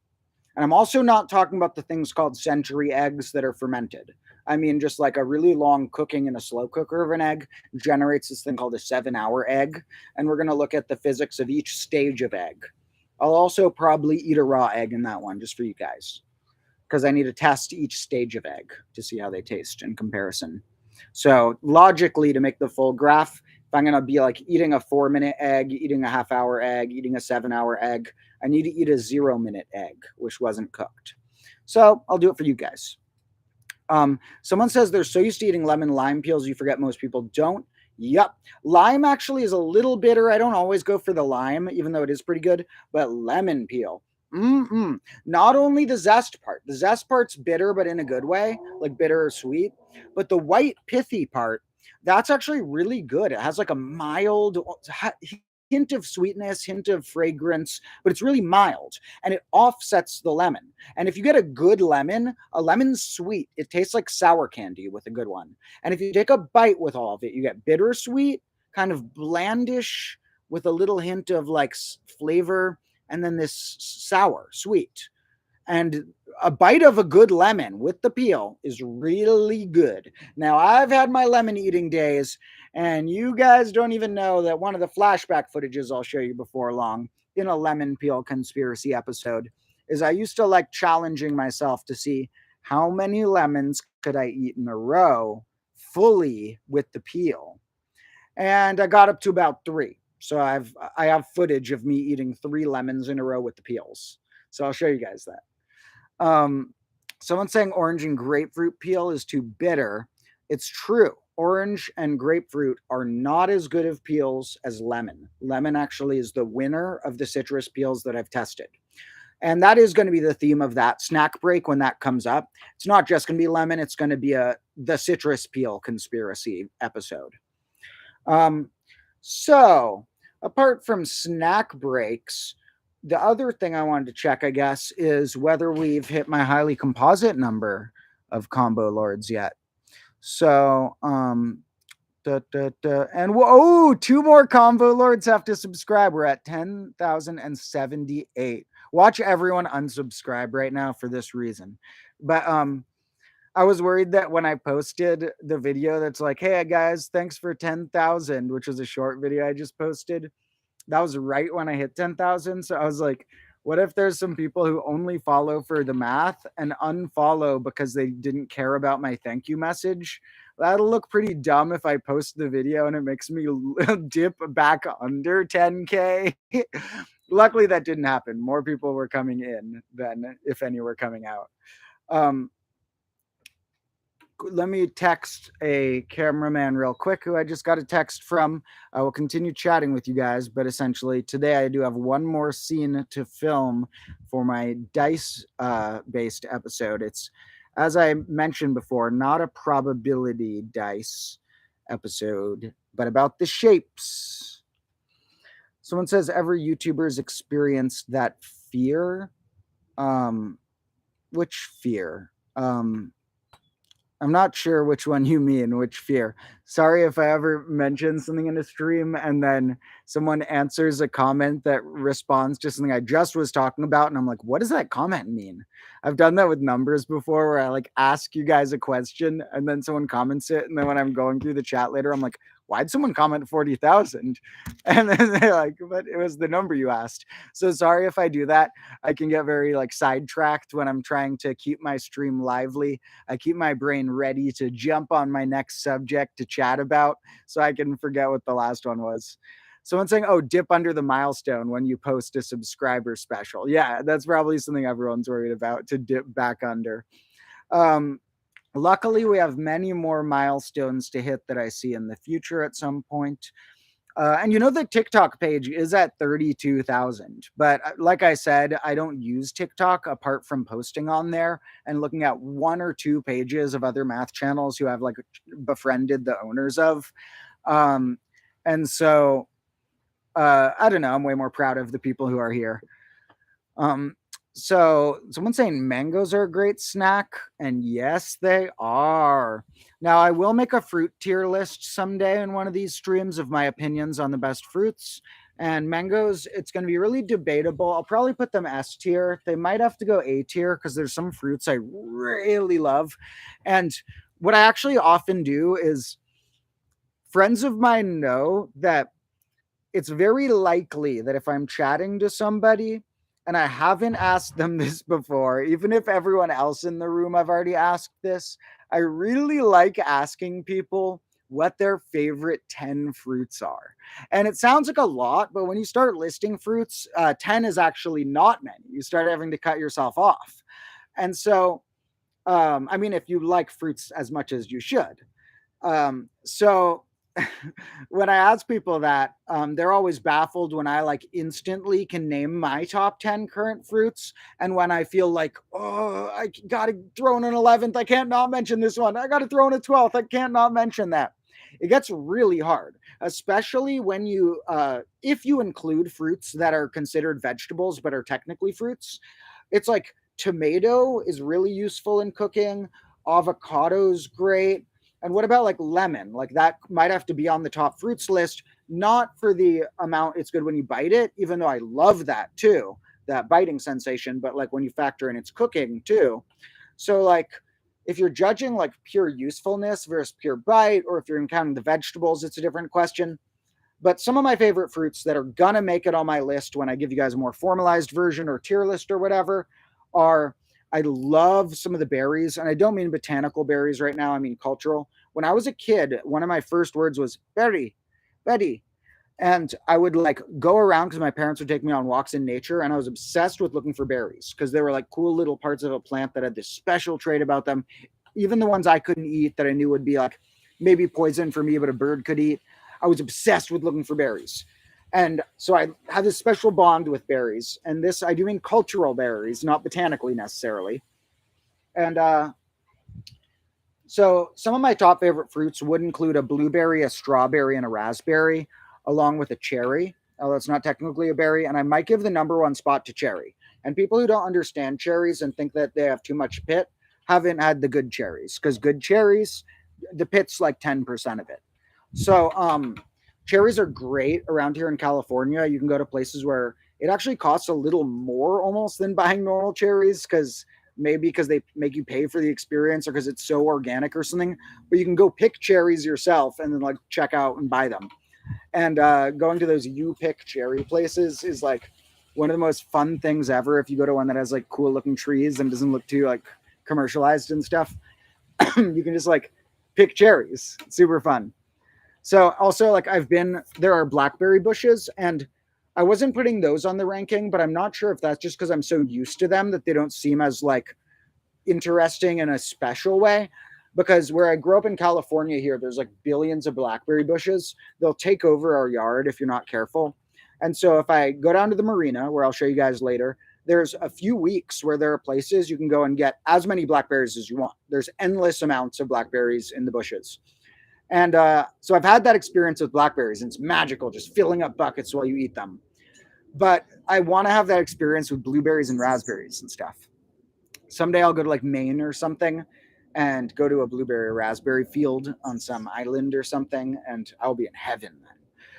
Speaker 1: And I'm also not talking about the things called century eggs that are fermented. I mean, just like a really long cooking in a slow cooker of an egg generates this thing called a 7-hour egg. And we're going to look at the physics of each stage of egg. I'll also probably eat a raw egg in that one just for you guys because I need to test each stage of egg to see how they taste in comparison. So, logically, to make the full graph, if I'm going to be like eating a 4-minute egg, eating a half-hour egg, eating a 7-hour egg, I need to eat a 0-minute egg, which wasn't cooked. So, I'll do it for you guys. Someone says they're so used to eating lemon lime peels, you forget most people don't. Yep. Lime actually is a little bitter. I don't always go for the lime, even though it is pretty good, but lemon peel. Not only the zest part, the zest part's bitter, but in a good way, like bitter or sweet, but the white pithy part, that's actually really good. It has like a mild hint of sweetness, hint of fragrance, but it's really mild and it offsets the lemon. And if you get a good lemon, a lemon's sweet. It tastes like sour candy with a good one. And if you take a bite with all of it, you get bittersweet, kind of blandish with a little hint of like flavor, and then this sour, sweet. And a bite of a good lemon with the peel is really good. Now, I've had my lemon eating days, and you guys don't even know that one of the flashback footages I'll show you before long in a lemon peel conspiracy episode is I used to like challenging myself to see how many lemons could I eat in a row fully with the peel. And I got up to about 3. So I have footage of me eating 3 lemons in a row with the peels. So I'll show you guys that. Someone saying orange and grapefruit peel is too bitter. It's true. Orange and grapefruit are not as good of peels as lemon. Lemon actually is the winner of the citrus peels that I've tested. And that is going to be the theme of that snack break when that comes up. It's not just going to be lemon, it's going to be the citrus peel conspiracy episode. So apart from snack breaks, the other thing I wanted to check, I guess, is whether we've hit my highly composite number of combo lords yet. So, and 2 more combo lords have to subscribe. We're at 10,078. Watch everyone unsubscribe right now for this reason. But I was worried that when I posted the video that's like, hey guys, thanks for 10,000, which was a short video I just posted, that was right when I hit 10,000. So I was like, what if there's some people who only follow for the math and unfollow because they didn't care about my thank you message? That'll look pretty dumb if I post the video and it makes me dip back under 10K. Luckily, that didn't happen. More people were coming in than if any were coming out. Let me text a cameraman real quick who I just got a text from. I will continue chatting with you guys, but essentially today I do have one more scene to film for my dice based episode. It's As I mentioned before, not a probability dice episode, but about the shapes. Someone says every YouTuber's experienced that fear. Um, which fear? I'm not sure which one you mean, which fear. Sorry if I ever mention something in a stream and then someone answers a comment that responds to something I just was talking about. And I'm like, what does that comment mean? I've done that with numbers before where I like ask you guys a question and then someone comments it. And then when I'm going through the chat later, I'm like, why'd someone comment 40,000? And then they're like, but it was the number you asked. So sorry if I do that. I can get very like sidetracked when I'm trying to keep my stream lively. I keep my brain ready to jump on my next subject to chat about so I can forget what the last one was. Someone saying, oh, dip under the milestone when you post a subscriber special. Yeah, that's probably something everyone's worried about, to dip back under. Luckily, we have many more milestones to hit that I see in the future at some point. And the TikTok page is at 32,000. But like I said, I don't use TikTok apart from posting on there and looking at one or two pages of other math channels who have like befriended the owners of. And so I don't know. I'm way more proud of the people who are here. So someone's saying mangoes are a great snack, and yes, they are. Now I will make a fruit tier list someday in one of these streams of my opinions on the best fruits. And mangoes, it's going to be really debatable. I'll probably put them S tier. They might have to go A tier because there's some fruits I really love. And what I actually often do is friends of mine know that it's very likely that if I'm chatting to somebody and I haven't asked them this before, even if everyone else in the room I've already asked this, I really like asking people what their favorite 10 fruits are. And it sounds like a lot, but when you start listing fruits, 10 is actually not many. You start having to cut yourself off. And so, I mean, if you like fruits as much as you should. So when I ask people that, they're always baffled when I like instantly can name my top 10 current fruits. And when I feel like, oh, I got to throw in an 11th, I can't not mention this one. I got to throw in a 12th, I can't not mention that. It gets really hard, especially when if you include fruits that are considered vegetables but are technically fruits. It's like tomato is really useful in cooking, avocado's great. And what about like lemon? Like that might have to be on the top fruits list, not for the amount it's good when you bite it, even though I love that too, that biting sensation, but like when you factor in its cooking too. So like if you're judging like pure usefulness versus pure bite, or if you're counting the vegetables, it's a different question. But some of my favorite fruits that are gonna make it on my list when I give you guys a more formalized version or tier list or whatever are, I love some of the berries, and I don't mean botanical berries right now, I mean cultural. When I was a kid, one of my first words was berry, Betty. And I would like go around because my parents would take me on walks in nature, and I was obsessed with looking for berries because they were like cool little parts of a plant that had this special trait about them. Even the ones I couldn't eat that I knew would be like maybe poison for me, but a bird could eat. I was obsessed with looking for berries. And so I have this special bond with berries. And this, I do mean cultural berries, not botanically necessarily. And so some of my top favorite fruits would include a blueberry, a strawberry, and a raspberry, along with a cherry, although it's not technically a berry. And I might give the number one spot to cherry. And people who don't understand cherries and think that they have too much pit haven't had the good cherries, because good cherries, the pit's like 10% of it. So cherries are great around here in California. You can go to places where it actually costs a little more almost than buying normal cherries, because maybe because they make you pay for the experience or because it's so organic or something. But you can go pick cherries yourself and then like check out and buy them. And going to those you pick cherry places is like one of the most fun things ever. If you go to one that has like cool looking trees and doesn't look too like commercialized and stuff, you can just like pick cherries. It's super fun. So also like there are blackberry bushes, and I wasn't putting those on the ranking, but I'm not sure if that's just because I'm so used to them that they don't seem as like interesting in a special way. Because where I grew up in California here, there's like billions of blackberry bushes. They'll take over our yard if you're not careful. And so if I go down to the marina, where I'll show you guys later, there's a few weeks where there are places you can go and get as many blackberries as you want. There's endless amounts of blackberries in the bushes. And so I've had that experience with blackberries, and it's magical, just filling up buckets while you eat them. But I want to have that experience with blueberries and raspberries and stuff. Someday I'll go to like Maine or something and go to a blueberry or raspberry field on some island or something, and I'll be in heaven then.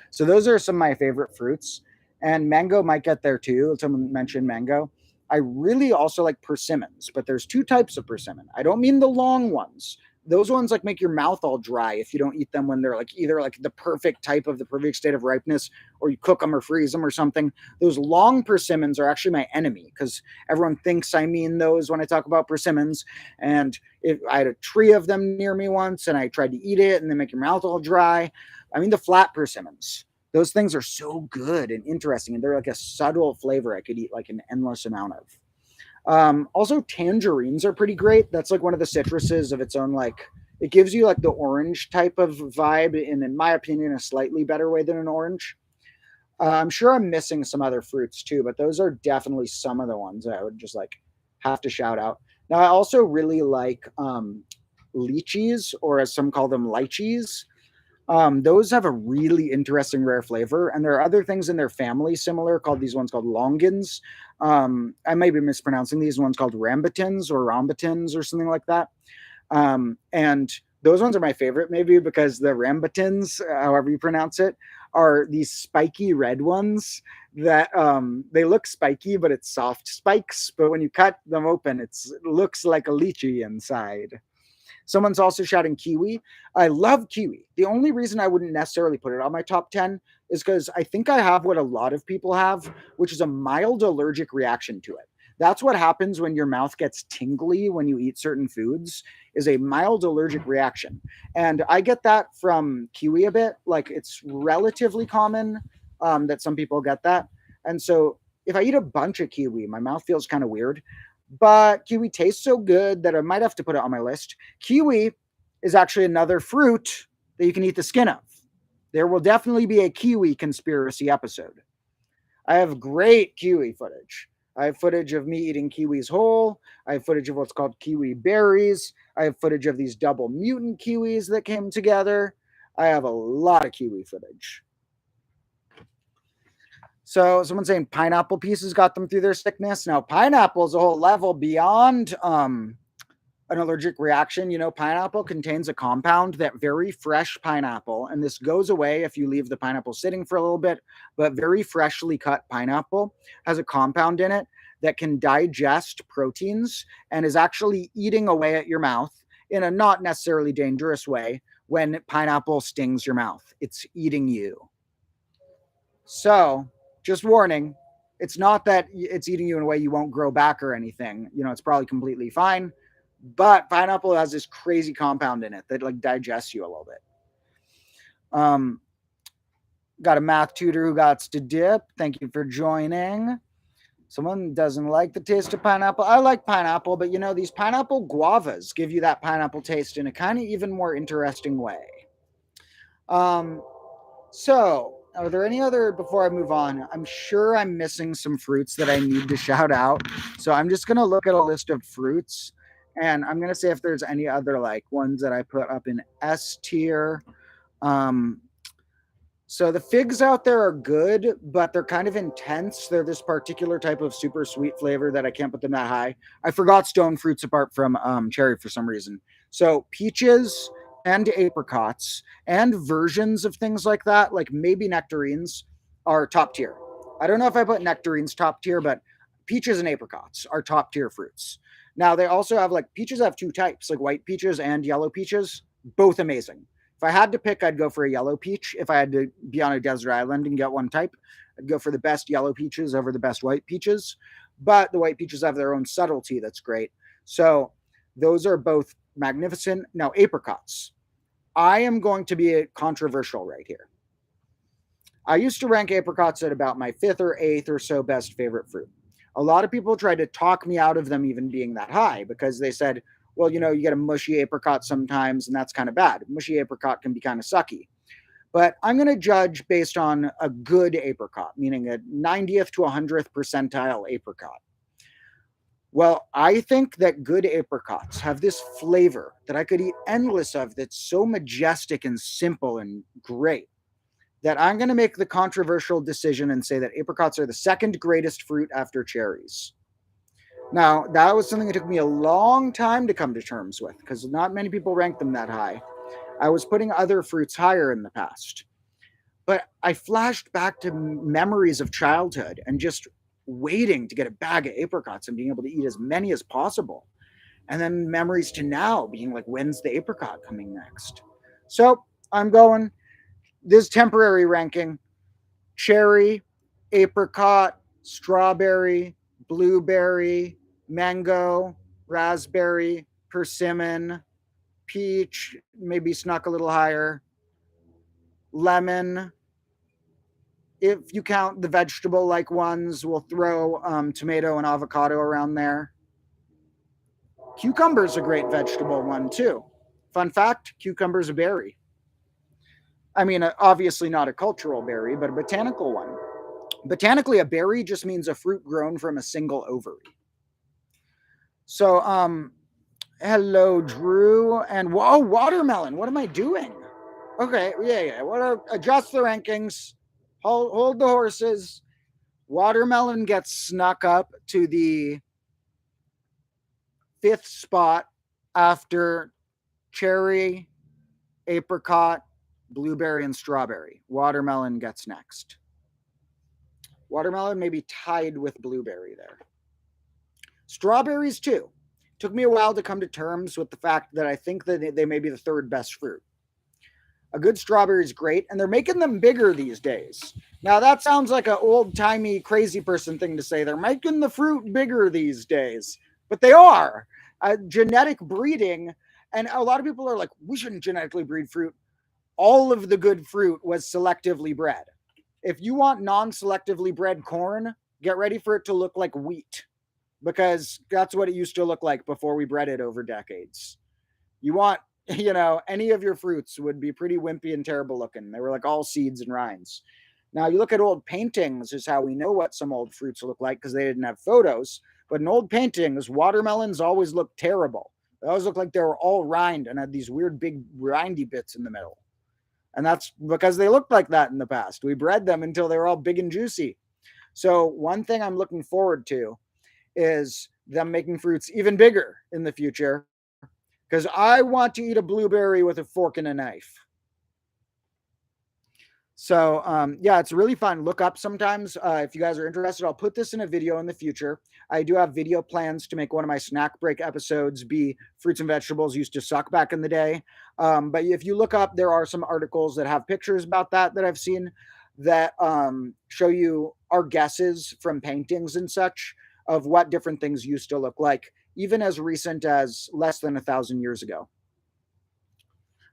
Speaker 1: So those are some of my favorite fruits, and mango might get there too. Someone mentioned mango. I really also like persimmons, but there's two types of persimmon. I don't mean the long ones. Those ones like make your mouth all dry if you don't eat them when they're like either like the perfect type of the perfect state of ripeness, or you cook them or freeze them or something. Those long persimmons are actually my enemy because everyone thinks I mean those when I talk about persimmons. And if I had a tree of them near me once and I tried to eat it and they make your mouth all dry. I mean the flat persimmons. Those things are so good and interesting, and they're like a subtle flavor I could eat like an endless amount of. Also, tangerines are pretty great. That's like one of the citruses of its own. Like it gives you like the orange type of vibe, in my opinion, a slightly better way than an orange. I'm sure I'm missing some other fruits too, but those are definitely some of the ones that I would just like have to shout out. Now, I also really like lychees, or as some call them, lychees. Those have a really interesting rare flavor, and there are other things in their family similar called these ones called longans. I may be mispronouncing these ones called rambutans or rambutans or something like that. And those ones are my favorite, maybe because the rambutans, however you pronounce it, are these spiky red ones that they look spiky, but it's soft spikes. But when you cut them open, it looks like a lychee inside. Someone's also shouting kiwi. I love kiwi. The only reason I wouldn't necessarily put it on my top 10 is because I think I have what a lot of people have, which is a mild allergic reaction to it. That's what happens when your mouth gets tingly when you eat certain foods, is a mild allergic reaction. And I get that from kiwi a bit. Like it's relatively common that some people get that. And so if I eat a bunch of kiwi, my mouth feels kind of weird, but kiwi tastes so good that I might have to put it on my list. Kiwi is actually another fruit that you can eat the skin of. There will definitely be a kiwi conspiracy episode. I have great kiwi footage. I have footage of me eating kiwis whole. I have footage of what's called kiwi berries. I have footage of these double mutant kiwis that came together. I have a lot of kiwi footage. So someone's saying pineapple pieces got them through their sickness. Now, pineapple is a whole level beyond an allergic reaction. You know, pineapple contains a compound that very fresh pineapple, and this goes away if you leave the pineapple sitting for a little bit, but very freshly cut pineapple has a compound in it that can digest proteins and is actually eating away at your mouth in a not necessarily dangerous way. When pineapple stings your mouth, it's eating you. So just warning, it's not that it's eating you in a way you won't grow back or anything. You know, it's probably completely fine. But pineapple has this crazy compound in it that like digests you a little bit. Got a math tutor who got to dip. Thank you for joining. Someone doesn't like the taste of pineapple. I like pineapple, but you know, these pineapple guavas give you that pineapple taste in a kind of even more interesting way. So, are there any other, before I move on, I'm sure I'm missing some fruits that I need to shout out. So I'm just going to look at a list of fruits, and I'm going to say if there's any other like ones that I put up in S tier. So the figs out there are good, but they're kind of intense. They're this particular type of super sweet flavor that I can't put them that high. I forgot stone fruits apart from cherry for some reason. So peaches and apricots and versions of things like that, like maybe nectarines, are top tier. I don't know if I put nectarines top tier, but peaches and apricots are top tier fruits. Now they also have like peaches have two types, like white peaches and yellow peaches, both amazing. If I had to pick, I'd go for a yellow peach. If I had to be on a desert island and get one type, I'd go for the best yellow peaches over the best white peaches. But the white peaches have their own subtlety that's great. So those are both magnificent. Now, apricots. I am going to be controversial right here. I used to rank apricots at about my 5th or 8th or so best favorite fruit. A lot of people tried to talk me out of them even being that high because they said, well, you know, you get a mushy apricot sometimes, and that's kind of bad. Mushy apricot can be kind of sucky. But I'm going to judge based on a good apricot, meaning a 90th to 100th percentile apricot. Well, I think that good apricots have this flavor that I could eat endless of that's so majestic and simple and great that I'm going to make the controversial decision and say that apricots are the second greatest fruit after cherries. Now, that was something that took me a long time to come to terms with because not many people rank them that high. I was putting other fruits higher in the past. But I flashed back to memories of childhood and just waiting to get a bag of apricots and being able to eat as many as possible. And then memories to now being like, when's the apricot coming next? So I'm going this temporary ranking: cherry, apricot, strawberry, blueberry, mango, raspberry, persimmon, peach, maybe snuck a little higher, lemon. If you count the vegetable like ones, we'll throw tomato and avocado around there. Cucumber's a great vegetable one too. Fun fact, cucumber's a berry. I mean, obviously not a cultural berry, but a botanical one. Botanically, a berry just means a fruit grown from a single ovary. So, hello, Drew, and whoa, watermelon. What am I doing? Okay, yeah. Adjust the rankings. Hold the horses. Watermelon gets snuck up to the 5th spot after cherry, apricot, blueberry, and strawberry. Watermelon gets next. Watermelon may be tied with blueberry there. Strawberries too. Took me a while to come to terms with the fact that I think that they may be the third best fruit. A good strawberry is great, and they're making them bigger these days. Now, that sounds like an old-timey crazy person thing to say. They're making the fruit bigger these days, but they are. Genetic breeding, and a lot of people are like, we shouldn't genetically breed fruit. All of the good fruit was selectively bred. If you want non-selectively bred corn, get ready for it to look like wheat, because that's what it used to look like before we bred it over decades. You want, any of your fruits would be pretty wimpy and terrible looking. They were like all seeds and rinds. Now, you look at old paintings, is how we know what some old fruits look like because they didn't have photos. But in old paintings, watermelons always looked terrible. They always looked like they were all rind and had these weird big rindy bits in the middle. And that's because they looked like that in the past. We bred them until they were all big and juicy. So one thing I'm looking forward to is them making fruits even bigger in the future, because I want to eat a blueberry with a fork and a knife. So yeah, it's really fun. Look up sometimes if you guys are interested. I'll put this in a video in the future. I do have video plans to make one of my snack break episodes be fruits and vegetables used to suck back in the day. But if you look up, there are some articles that have pictures about that I've seen that show you our guesses from paintings and such of what different things used to look like, even as recent as less than 1,000 years ago.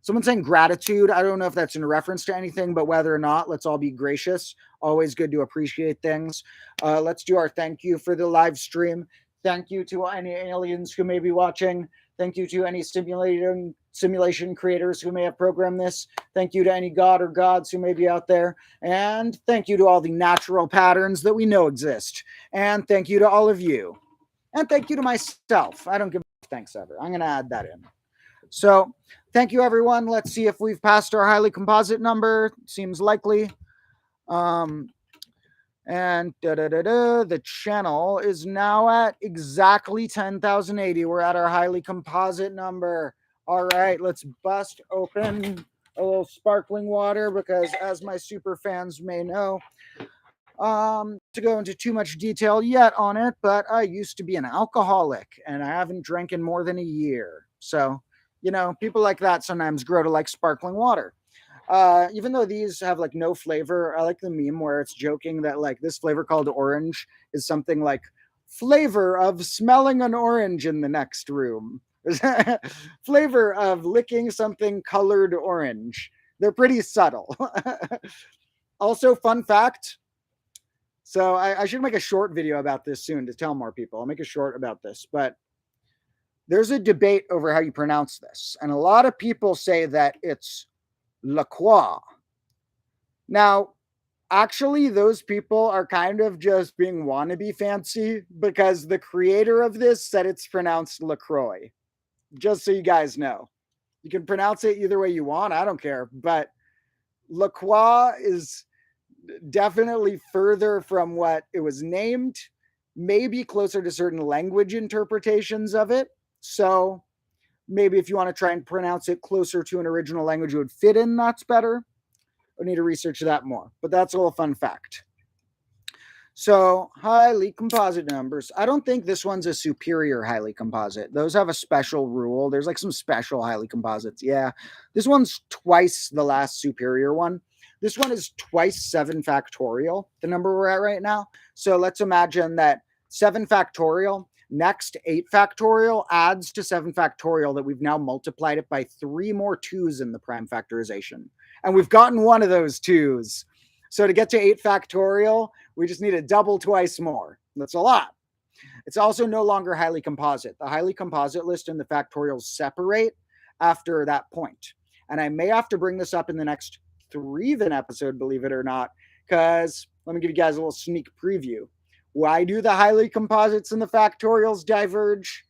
Speaker 1: Someone saying gratitude. I don't know if that's in reference to anything, but whether or not, let's all be gracious. Always good to appreciate things. Let's do our thank you for the live stream. Thank you to any aliens who may be watching. Thank you to any simulation creators who may have programmed this. Thank you to any god or gods who may be out there. And thank you to all the natural patterns that we know exist. And thank you to all of you. And thank you to myself. I don't give thanks ever. I'm going to add that in. So thank you, everyone. Let's see if we've passed our highly composite number. Seems likely. And the channel is now at exactly 10,080. We're at our highly composite number. All right, let's bust open a little sparkling water because, as my super fans may know, to go into too much detail yet on it, but I used to be an alcoholic and I haven't drank in more than a year. So, people like that sometimes grow to like sparkling water. Even though these have like no flavor, I like the meme where it's joking that like this flavor called orange is something like flavor of smelling an orange in the next room. Flavor of licking something colored orange. They're pretty subtle. Also, fun fact. So I should make a short video about this soon to tell more people. I'll make a short about this, but there's a debate over how you pronounce this. And a lot of people say that it's La Croix. Now, Actually, those people are kind of just being wannabe fancy because the creator of this said it's pronounced LaCroix. Just so you guys know. You can pronounce it either way you want. I don't care. But LaCroix is definitely further from what it was named, maybe closer to certain language interpretations of it. So maybe if you want to try and pronounce it closer to an original language it would fit in, that's better. I need to research that more. But that's a little fun fact. So highly composite numbers. I don't think this one's a superior highly composite. Those have a special rule. There's like some special highly composites. Yeah. This one's twice the last superior one. This one is twice 7 factorial, the number we're at right now. So let's imagine that 7 factorial, next 8 factorial adds to 7 factorial that we've now multiplied it by 3 more 2's in the prime factorization. And we've gotten one of those 2's. So to get to 8 factorial, we just need to double twice more. That's a lot. It's also no longer highly composite. The highly composite list and the factorials separate after that point. And I may have to bring this up in the next 3-even episode, believe it or not, because let me give you guys a little sneak preview. Why do the highly composites and the factorials diverge?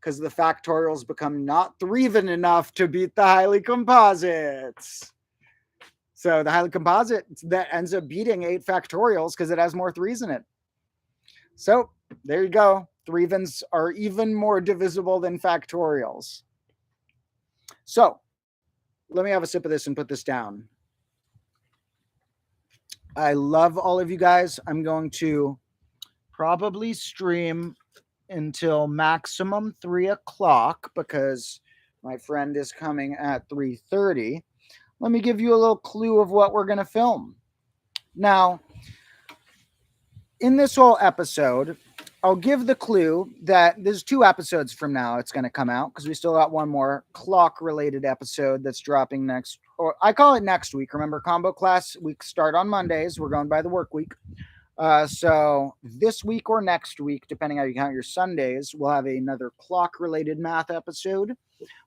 Speaker 1: Because the factorials become not 3-even enough to beat the highly composites. So the highly composite that ends up beating 8 factorials because it has more 3's in it. So there you go. 3-evens are even more divisible than factorials. So let me have a sip of this and put this down. I love all of you guys. I'm going to probably stream until maximum 3 o'clock because my friend is coming at 3:30. Let me give you a little clue of what we're going to film. Now, in this whole episode, I'll give the clue that there's 2 episodes from now it's going to come out because we still got one more clock-related episode that's dropping next, or I call it next week. Remember, combo class weeks start on Mondays. We're going by the work week. So this week or next week, depending how you count your Sundays, we'll have another clock-related math episode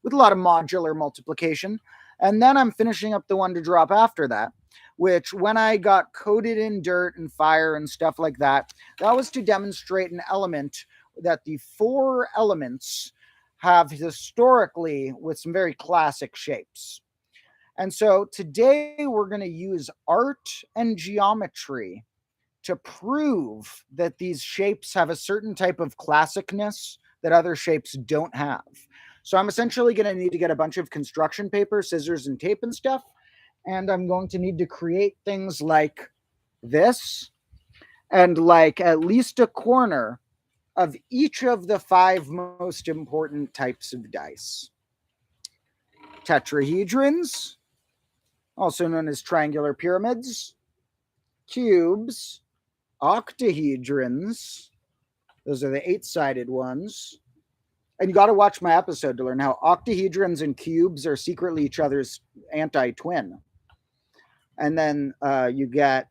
Speaker 1: with a lot of modular multiplication. And then I'm finishing up the one to drop after that, which when I got coated in dirt and fire and stuff like that, that was to demonstrate an element that the 4 elements have historically with some very classic shapes. And so today we're going to use art and geometry to prove that these shapes have a certain type of classicness that other shapes don't have. So I'm essentially going to need to get a bunch of construction paper, scissors, and tape and stuff. And I'm going to need to create things like this and like at least a corner of each of the 5 most important types of dice. Tetrahedrons, also known as triangular pyramids, cubes, octahedrons, those are the 8-sided ones. And you got to watch my episode to learn how octahedrons and cubes are secretly each other's anti-twin. And then you get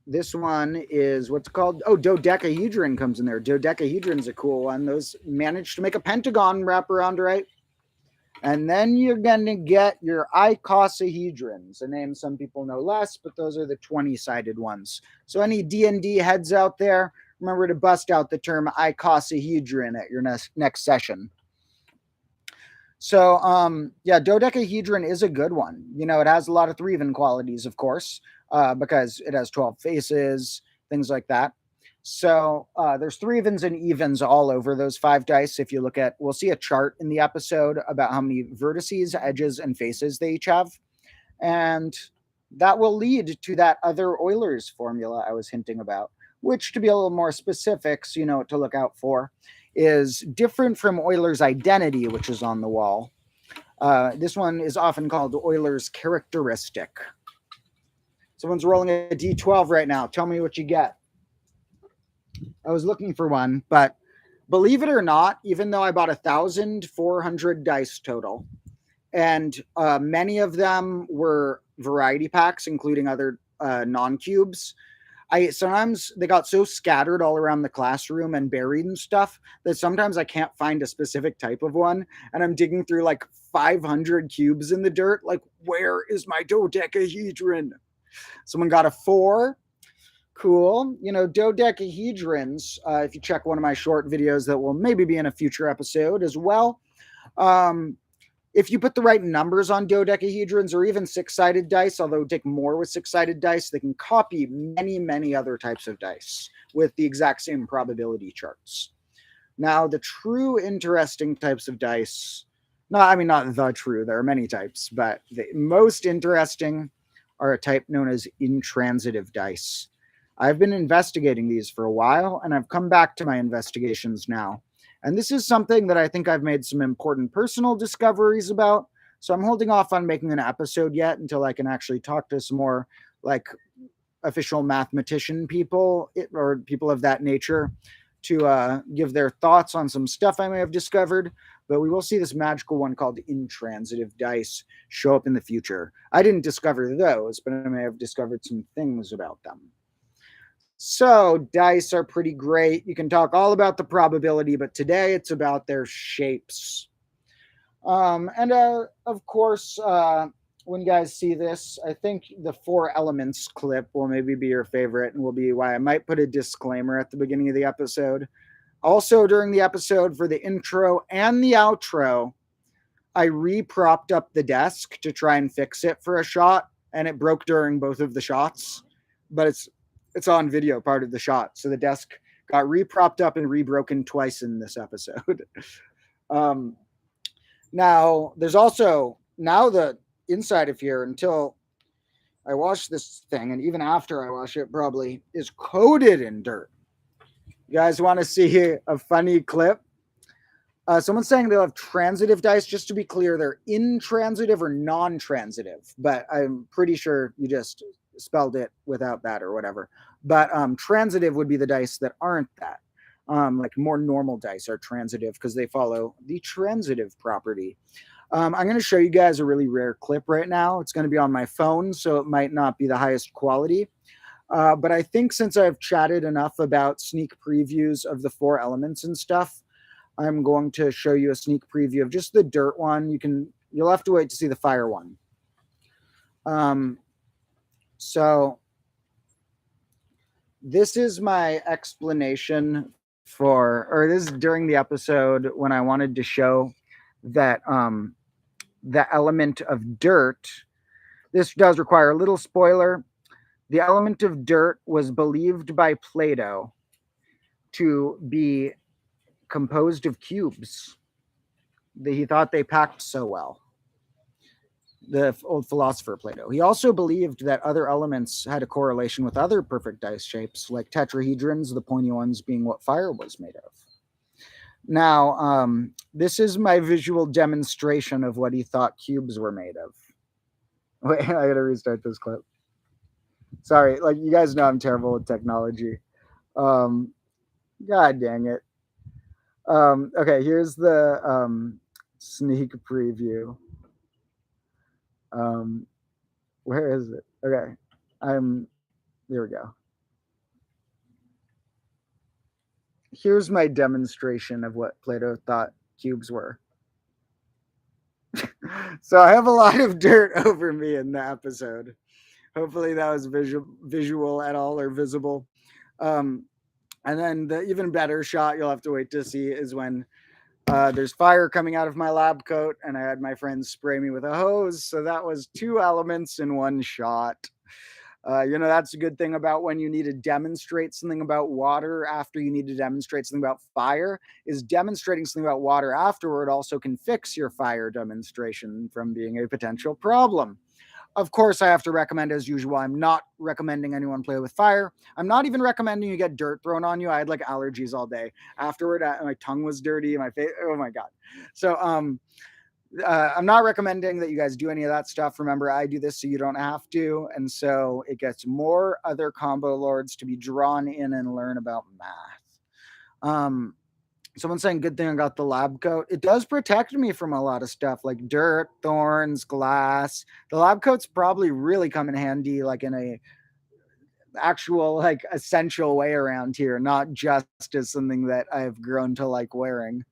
Speaker 1: this one is what's called, dodecahedron comes in there. Dodecahedron's a cool one. Those managed to make a pentagon wrap around right. And then you're going to get your icosahedrons, a name some people know less, but those are the 20-sided ones. So any D&D heads out there, remember to bust out the term icosahedron at your next session. So, dodecahedron is a good one. You know, it has a lot of 3-even qualities, of course, because it has 12 faces, things like that. So there's 3-evens and evens all over those 5 dice. If you look at, we'll see a chart in the episode about how many vertices, edges, and faces they each have. And that will lead to that other Euler's formula I was hinting about, which, to be a little more specific, so you know what to look out for, is different from Euler's identity, which is on the wall. This one is often called Euler's characteristic. Someone's rolling a D12 right now. Tell me what you get. I was looking for one, but believe it or not, even though I bought 1,400 dice total, and many of them were variety packs, including other non-cubes, sometimes they got so scattered all around the classroom and buried and stuff that sometimes I can't find a specific type of one. And I'm digging through like 500 cubes in the dirt. Like, where is my dodecahedron? Someone got a 4. Cool. Dodecahedrons, if you check one of my short videos that will maybe be in a future episode as well. Um, if you put the right numbers on dodecahedrons or even six-sided dice, although it would take more with six-sided dice, they can copy many, many other types of dice with the exact same probability charts. Now, the true interesting types of dice, no, I mean, not the true, there are many types, but the most interesting are a type known as intransitive dice. I've been investigating these for a while, and I've come back to my investigations now. And this is something that I think I've made some important personal discoveries about. So I'm holding off on making an episode yet until I can actually talk to some more like official mathematician people or people of that nature to give their thoughts on some stuff I may have discovered. But we will see this magical one called intransitive dice show up in the future. I didn't discover those, but I may have discovered some things about them. So dice are pretty great. You can talk all about the probability, but today it's about their shapes. Of course, when you guys see this, I think the 4 elements clip will maybe be your favorite and will be why I might put a disclaimer at the beginning of the episode. Also, during the episode for the intro and the outro, I re-propped up the desk to try and fix it for a shot, and it broke during both of the shots. But it's on video, part of the shot. So the desk got re-propped up and re-broken twice in this episode. Now, there's also, now the inside of here, until I wash this thing, and even after I wash it probably, is coated in dirt. You guys want to see a funny clip? Someone's saying they'll have transitive dice. Just to be clear, they're intransitive or non-transitive, but I'm pretty sure you just spelled it without that or whatever. But transitive would be the dice that aren't that. Like more normal dice are transitive because they follow the transitive property. I'm going to show you guys a really rare clip right now. It's going to be on my phone, so it might not be the highest quality. But I think since I've chatted enough about sneak previews of the 4 elements and stuff, I'm going to show you a sneak preview of just the dirt one. You'll have to wait to see the fire one. So this is my explanation or this is during the episode when I wanted to show that the element of dirt, this does require a little spoiler. The element of dirt was believed by Plato to be composed of cubes. He thought they packed so well. The old philosopher Plato. He also believed that other elements had a correlation with other perfect dice shapes, like tetrahedrons, the pointy ones being what fire was made of. Now, this is my visual demonstration of what he thought cubes were made of. Wait, I gotta restart this clip. Sorry, like you guys know I'm terrible with technology. God dang it. Okay, here's the sneak preview. Where is it? Okay, there we go. Here's my demonstration of what Plato thought cubes were. So I have a lot of dirt over me in the episode. Hopefully that was visual at all or visible. And then the even better shot you'll have to wait to see is when there's fire coming out of my lab coat and I had my friends spray me with a hose. So that was 2 elements in one shot. That's a good thing about when you need to demonstrate something about water after you need to demonstrate something about fire, is demonstrating something about water afterward also can fix your fire demonstration from being a potential problem. Of course, I have to recommend, as usual, I'm not recommending anyone play with fire. I'm not even recommending you get dirt thrown on you. I had like allergies all day. Afterward, my tongue was dirty, my face, oh my God. So I'm not recommending that you guys do any of that stuff. Remember, I do this so you don't have to. And so it gets more other combo lords to be drawn in and learn about math. Someone's saying, good thing I got the lab coat. It does protect me from a lot of stuff like dirt, thorns, glass. The lab coats probably really come in handy like in a actual like essential way around here, not just as something that I've grown to like wearing.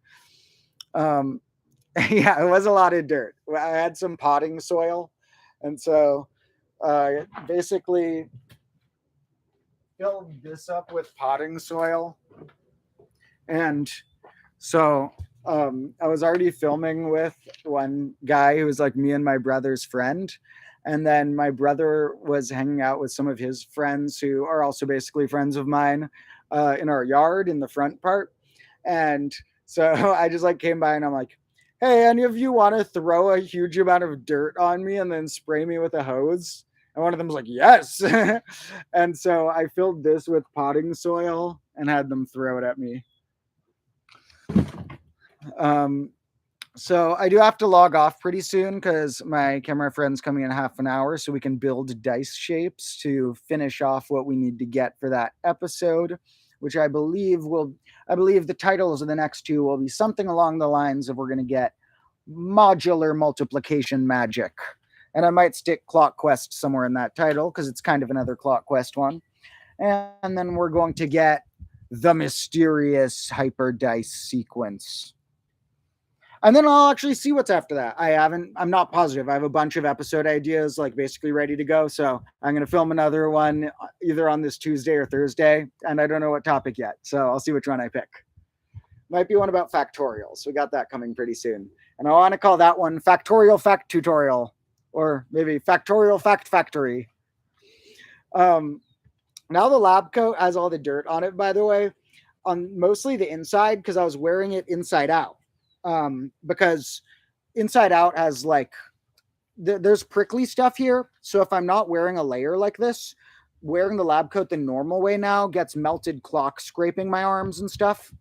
Speaker 1: Yeah, it was a lot of dirt. I had some potting soil. And so Basically filled this up with potting soil. And so I was already filming with one guy who was like me and my brother's friend. And then my brother was hanging out with some of his friends who are also basically friends of mine in our yard in the front part. And so I just like came by and I'm like, hey, any of you want to throw a huge amount of dirt on me and then spray me with a hose? And one of them was like, yes. And so I filled this with potting soil and had them throw it at me. Um, so I do have to log off pretty soon because my camera friend's coming in half an hour, so we can build dice shapes to finish off what we need to get for that episode, which I believe the titles of the next two will be something along the lines of we're going to get modular multiplication magic. And I might stick Clock Quest somewhere in that title because it's kind of another Clock Quest one. And then we're going to get the mysterious hyper dice sequence. And then I'll actually see what's after that. I'm not positive. I have a bunch of episode ideas like basically ready to go. So I'm going to film another one either on this Tuesday or Thursday. And I don't know what topic yet. So I'll see which one I pick. Might be one about factorials. We got that coming pretty soon. And I want to call that one Factorial Fact Tutorial, or maybe Factorial Fact Factory. Now the lab coat has all the dirt on it, by the way, on mostly the inside because I was wearing it inside out. Because inside out has like there's prickly stuff here. So if I'm not wearing a layer like this, wearing the lab coat the normal way now gets melted clock scraping my arms and stuff.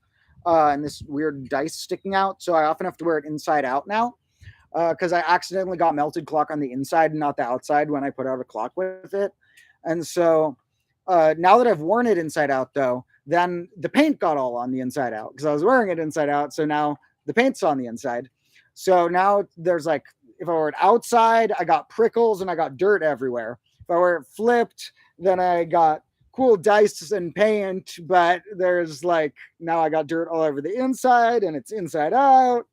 Speaker 1: And this weird dice sticking out. So I often have to wear it inside out now because I accidentally got melted clock on the inside and not the outside when I put out a clock with it. And so now that I've worn it inside out, though, then the paint got all on the inside out because I was wearing it inside out. So now the paint's on the inside. So now there's like, if I wear it outside, I got prickles and I got dirt everywhere. If I wear it flipped, then I got cool dice and paint, but there's like, now I got dirt all over the inside and it's inside out.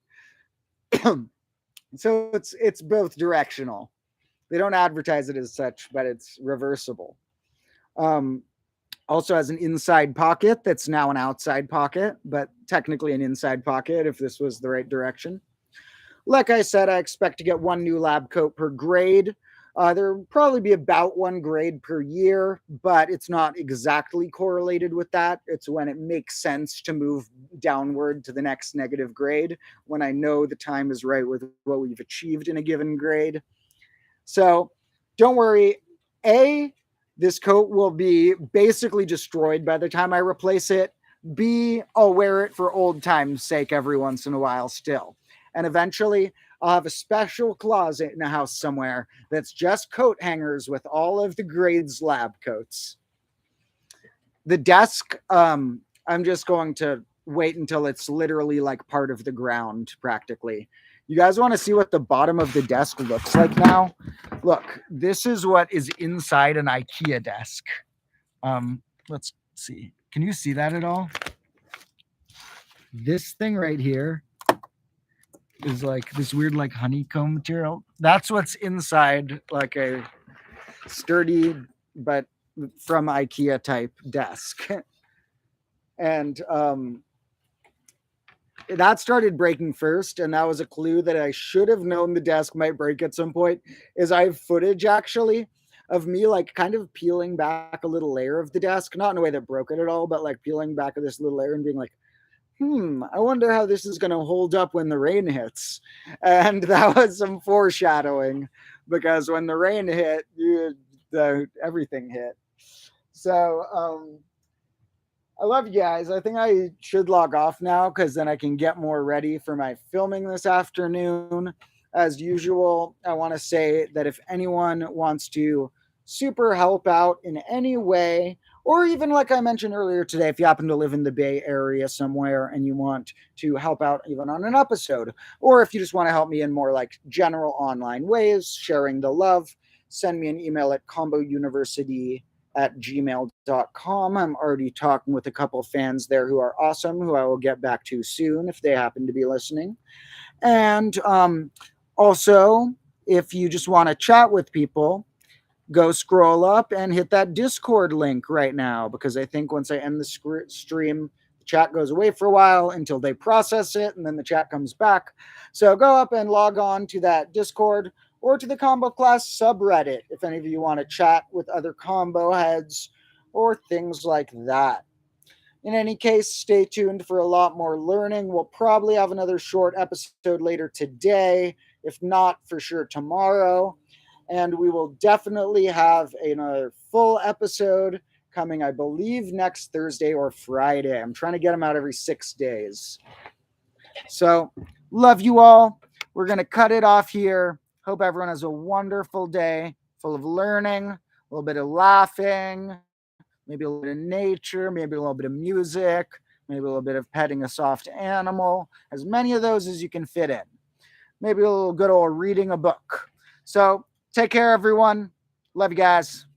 Speaker 1: So it's both directional. They don't advertise it as such, but it's reversible. Also has an inside pocket that's now an outside pocket, but technically an inside pocket if this was the right direction. Like I said, I expect to get one new lab coat per grade. There'll probably be about one grade per year, but it's not exactly correlated with that. It's when it makes sense to move downward to the next negative grade, when I know the time is right with what we've achieved in a given grade. So don't worry. This coat will be basically destroyed by the time I replace it. B, I'll wear it for old time's sake every once in a while still. And eventually, I'll have a special closet in a house somewhere that's just coat hangers with all of the grades lab coats. The desk, I'm just going to wait until it's literally like part of the ground practically. You guys want to see what the bottom of the desk looks like now? Look, this is what is inside an IKEA desk. Let's see. Can you see that at all? This thing right here is like this weird like honeycomb material. That's what's inside like a sturdy but from IKEA type desk. And that started breaking first, and that was a clue that I should have known the desk might break at some point. Is I have footage actually of me like kind of peeling back a little layer of the desk, not in a way that broke it at all, but like peeling back this little layer and being like, I wonder how this is going to hold up when the rain hits. And that was some foreshadowing because when the rain hit, everything hit. So I love you guys. I think I should log off now because then I can get more ready for my filming this afternoon. As usual, I want to say that if anyone wants to super help out in any way, or even like I mentioned earlier today, if you happen to live in the Bay Area somewhere and you want to help out even on an episode, or if you just want to help me in more like general online ways, sharing the love, send me an email at combouniversity@gmail.com. I'm already talking with a couple fans there who are awesome, who I will get back to soon if they happen to be listening. And also, if you just want to chat with people, go scroll up and hit that Discord link right now, because I think once I end the stream, the chat goes away for a while until they process it, and then the chat comes back. So go up and log on to that Discord or to the Combo Class subreddit if any of you want to chat with other combo heads or things like that. In any case, stay tuned for a lot more learning. We'll probably have another short episode later today, if not for sure tomorrow. And we will definitely have another full episode coming, I believe, next Thursday or Friday. I'm trying to get them out every 6 days. So, love you all. We're going to cut it off here. Hope everyone has a wonderful day full of learning, a little bit of laughing, maybe a little bit of nature, maybe a little bit of music, maybe a little bit of petting a soft animal, as many of those as you can fit in. Maybe a little good old reading a book. So take care, everyone. Love you guys.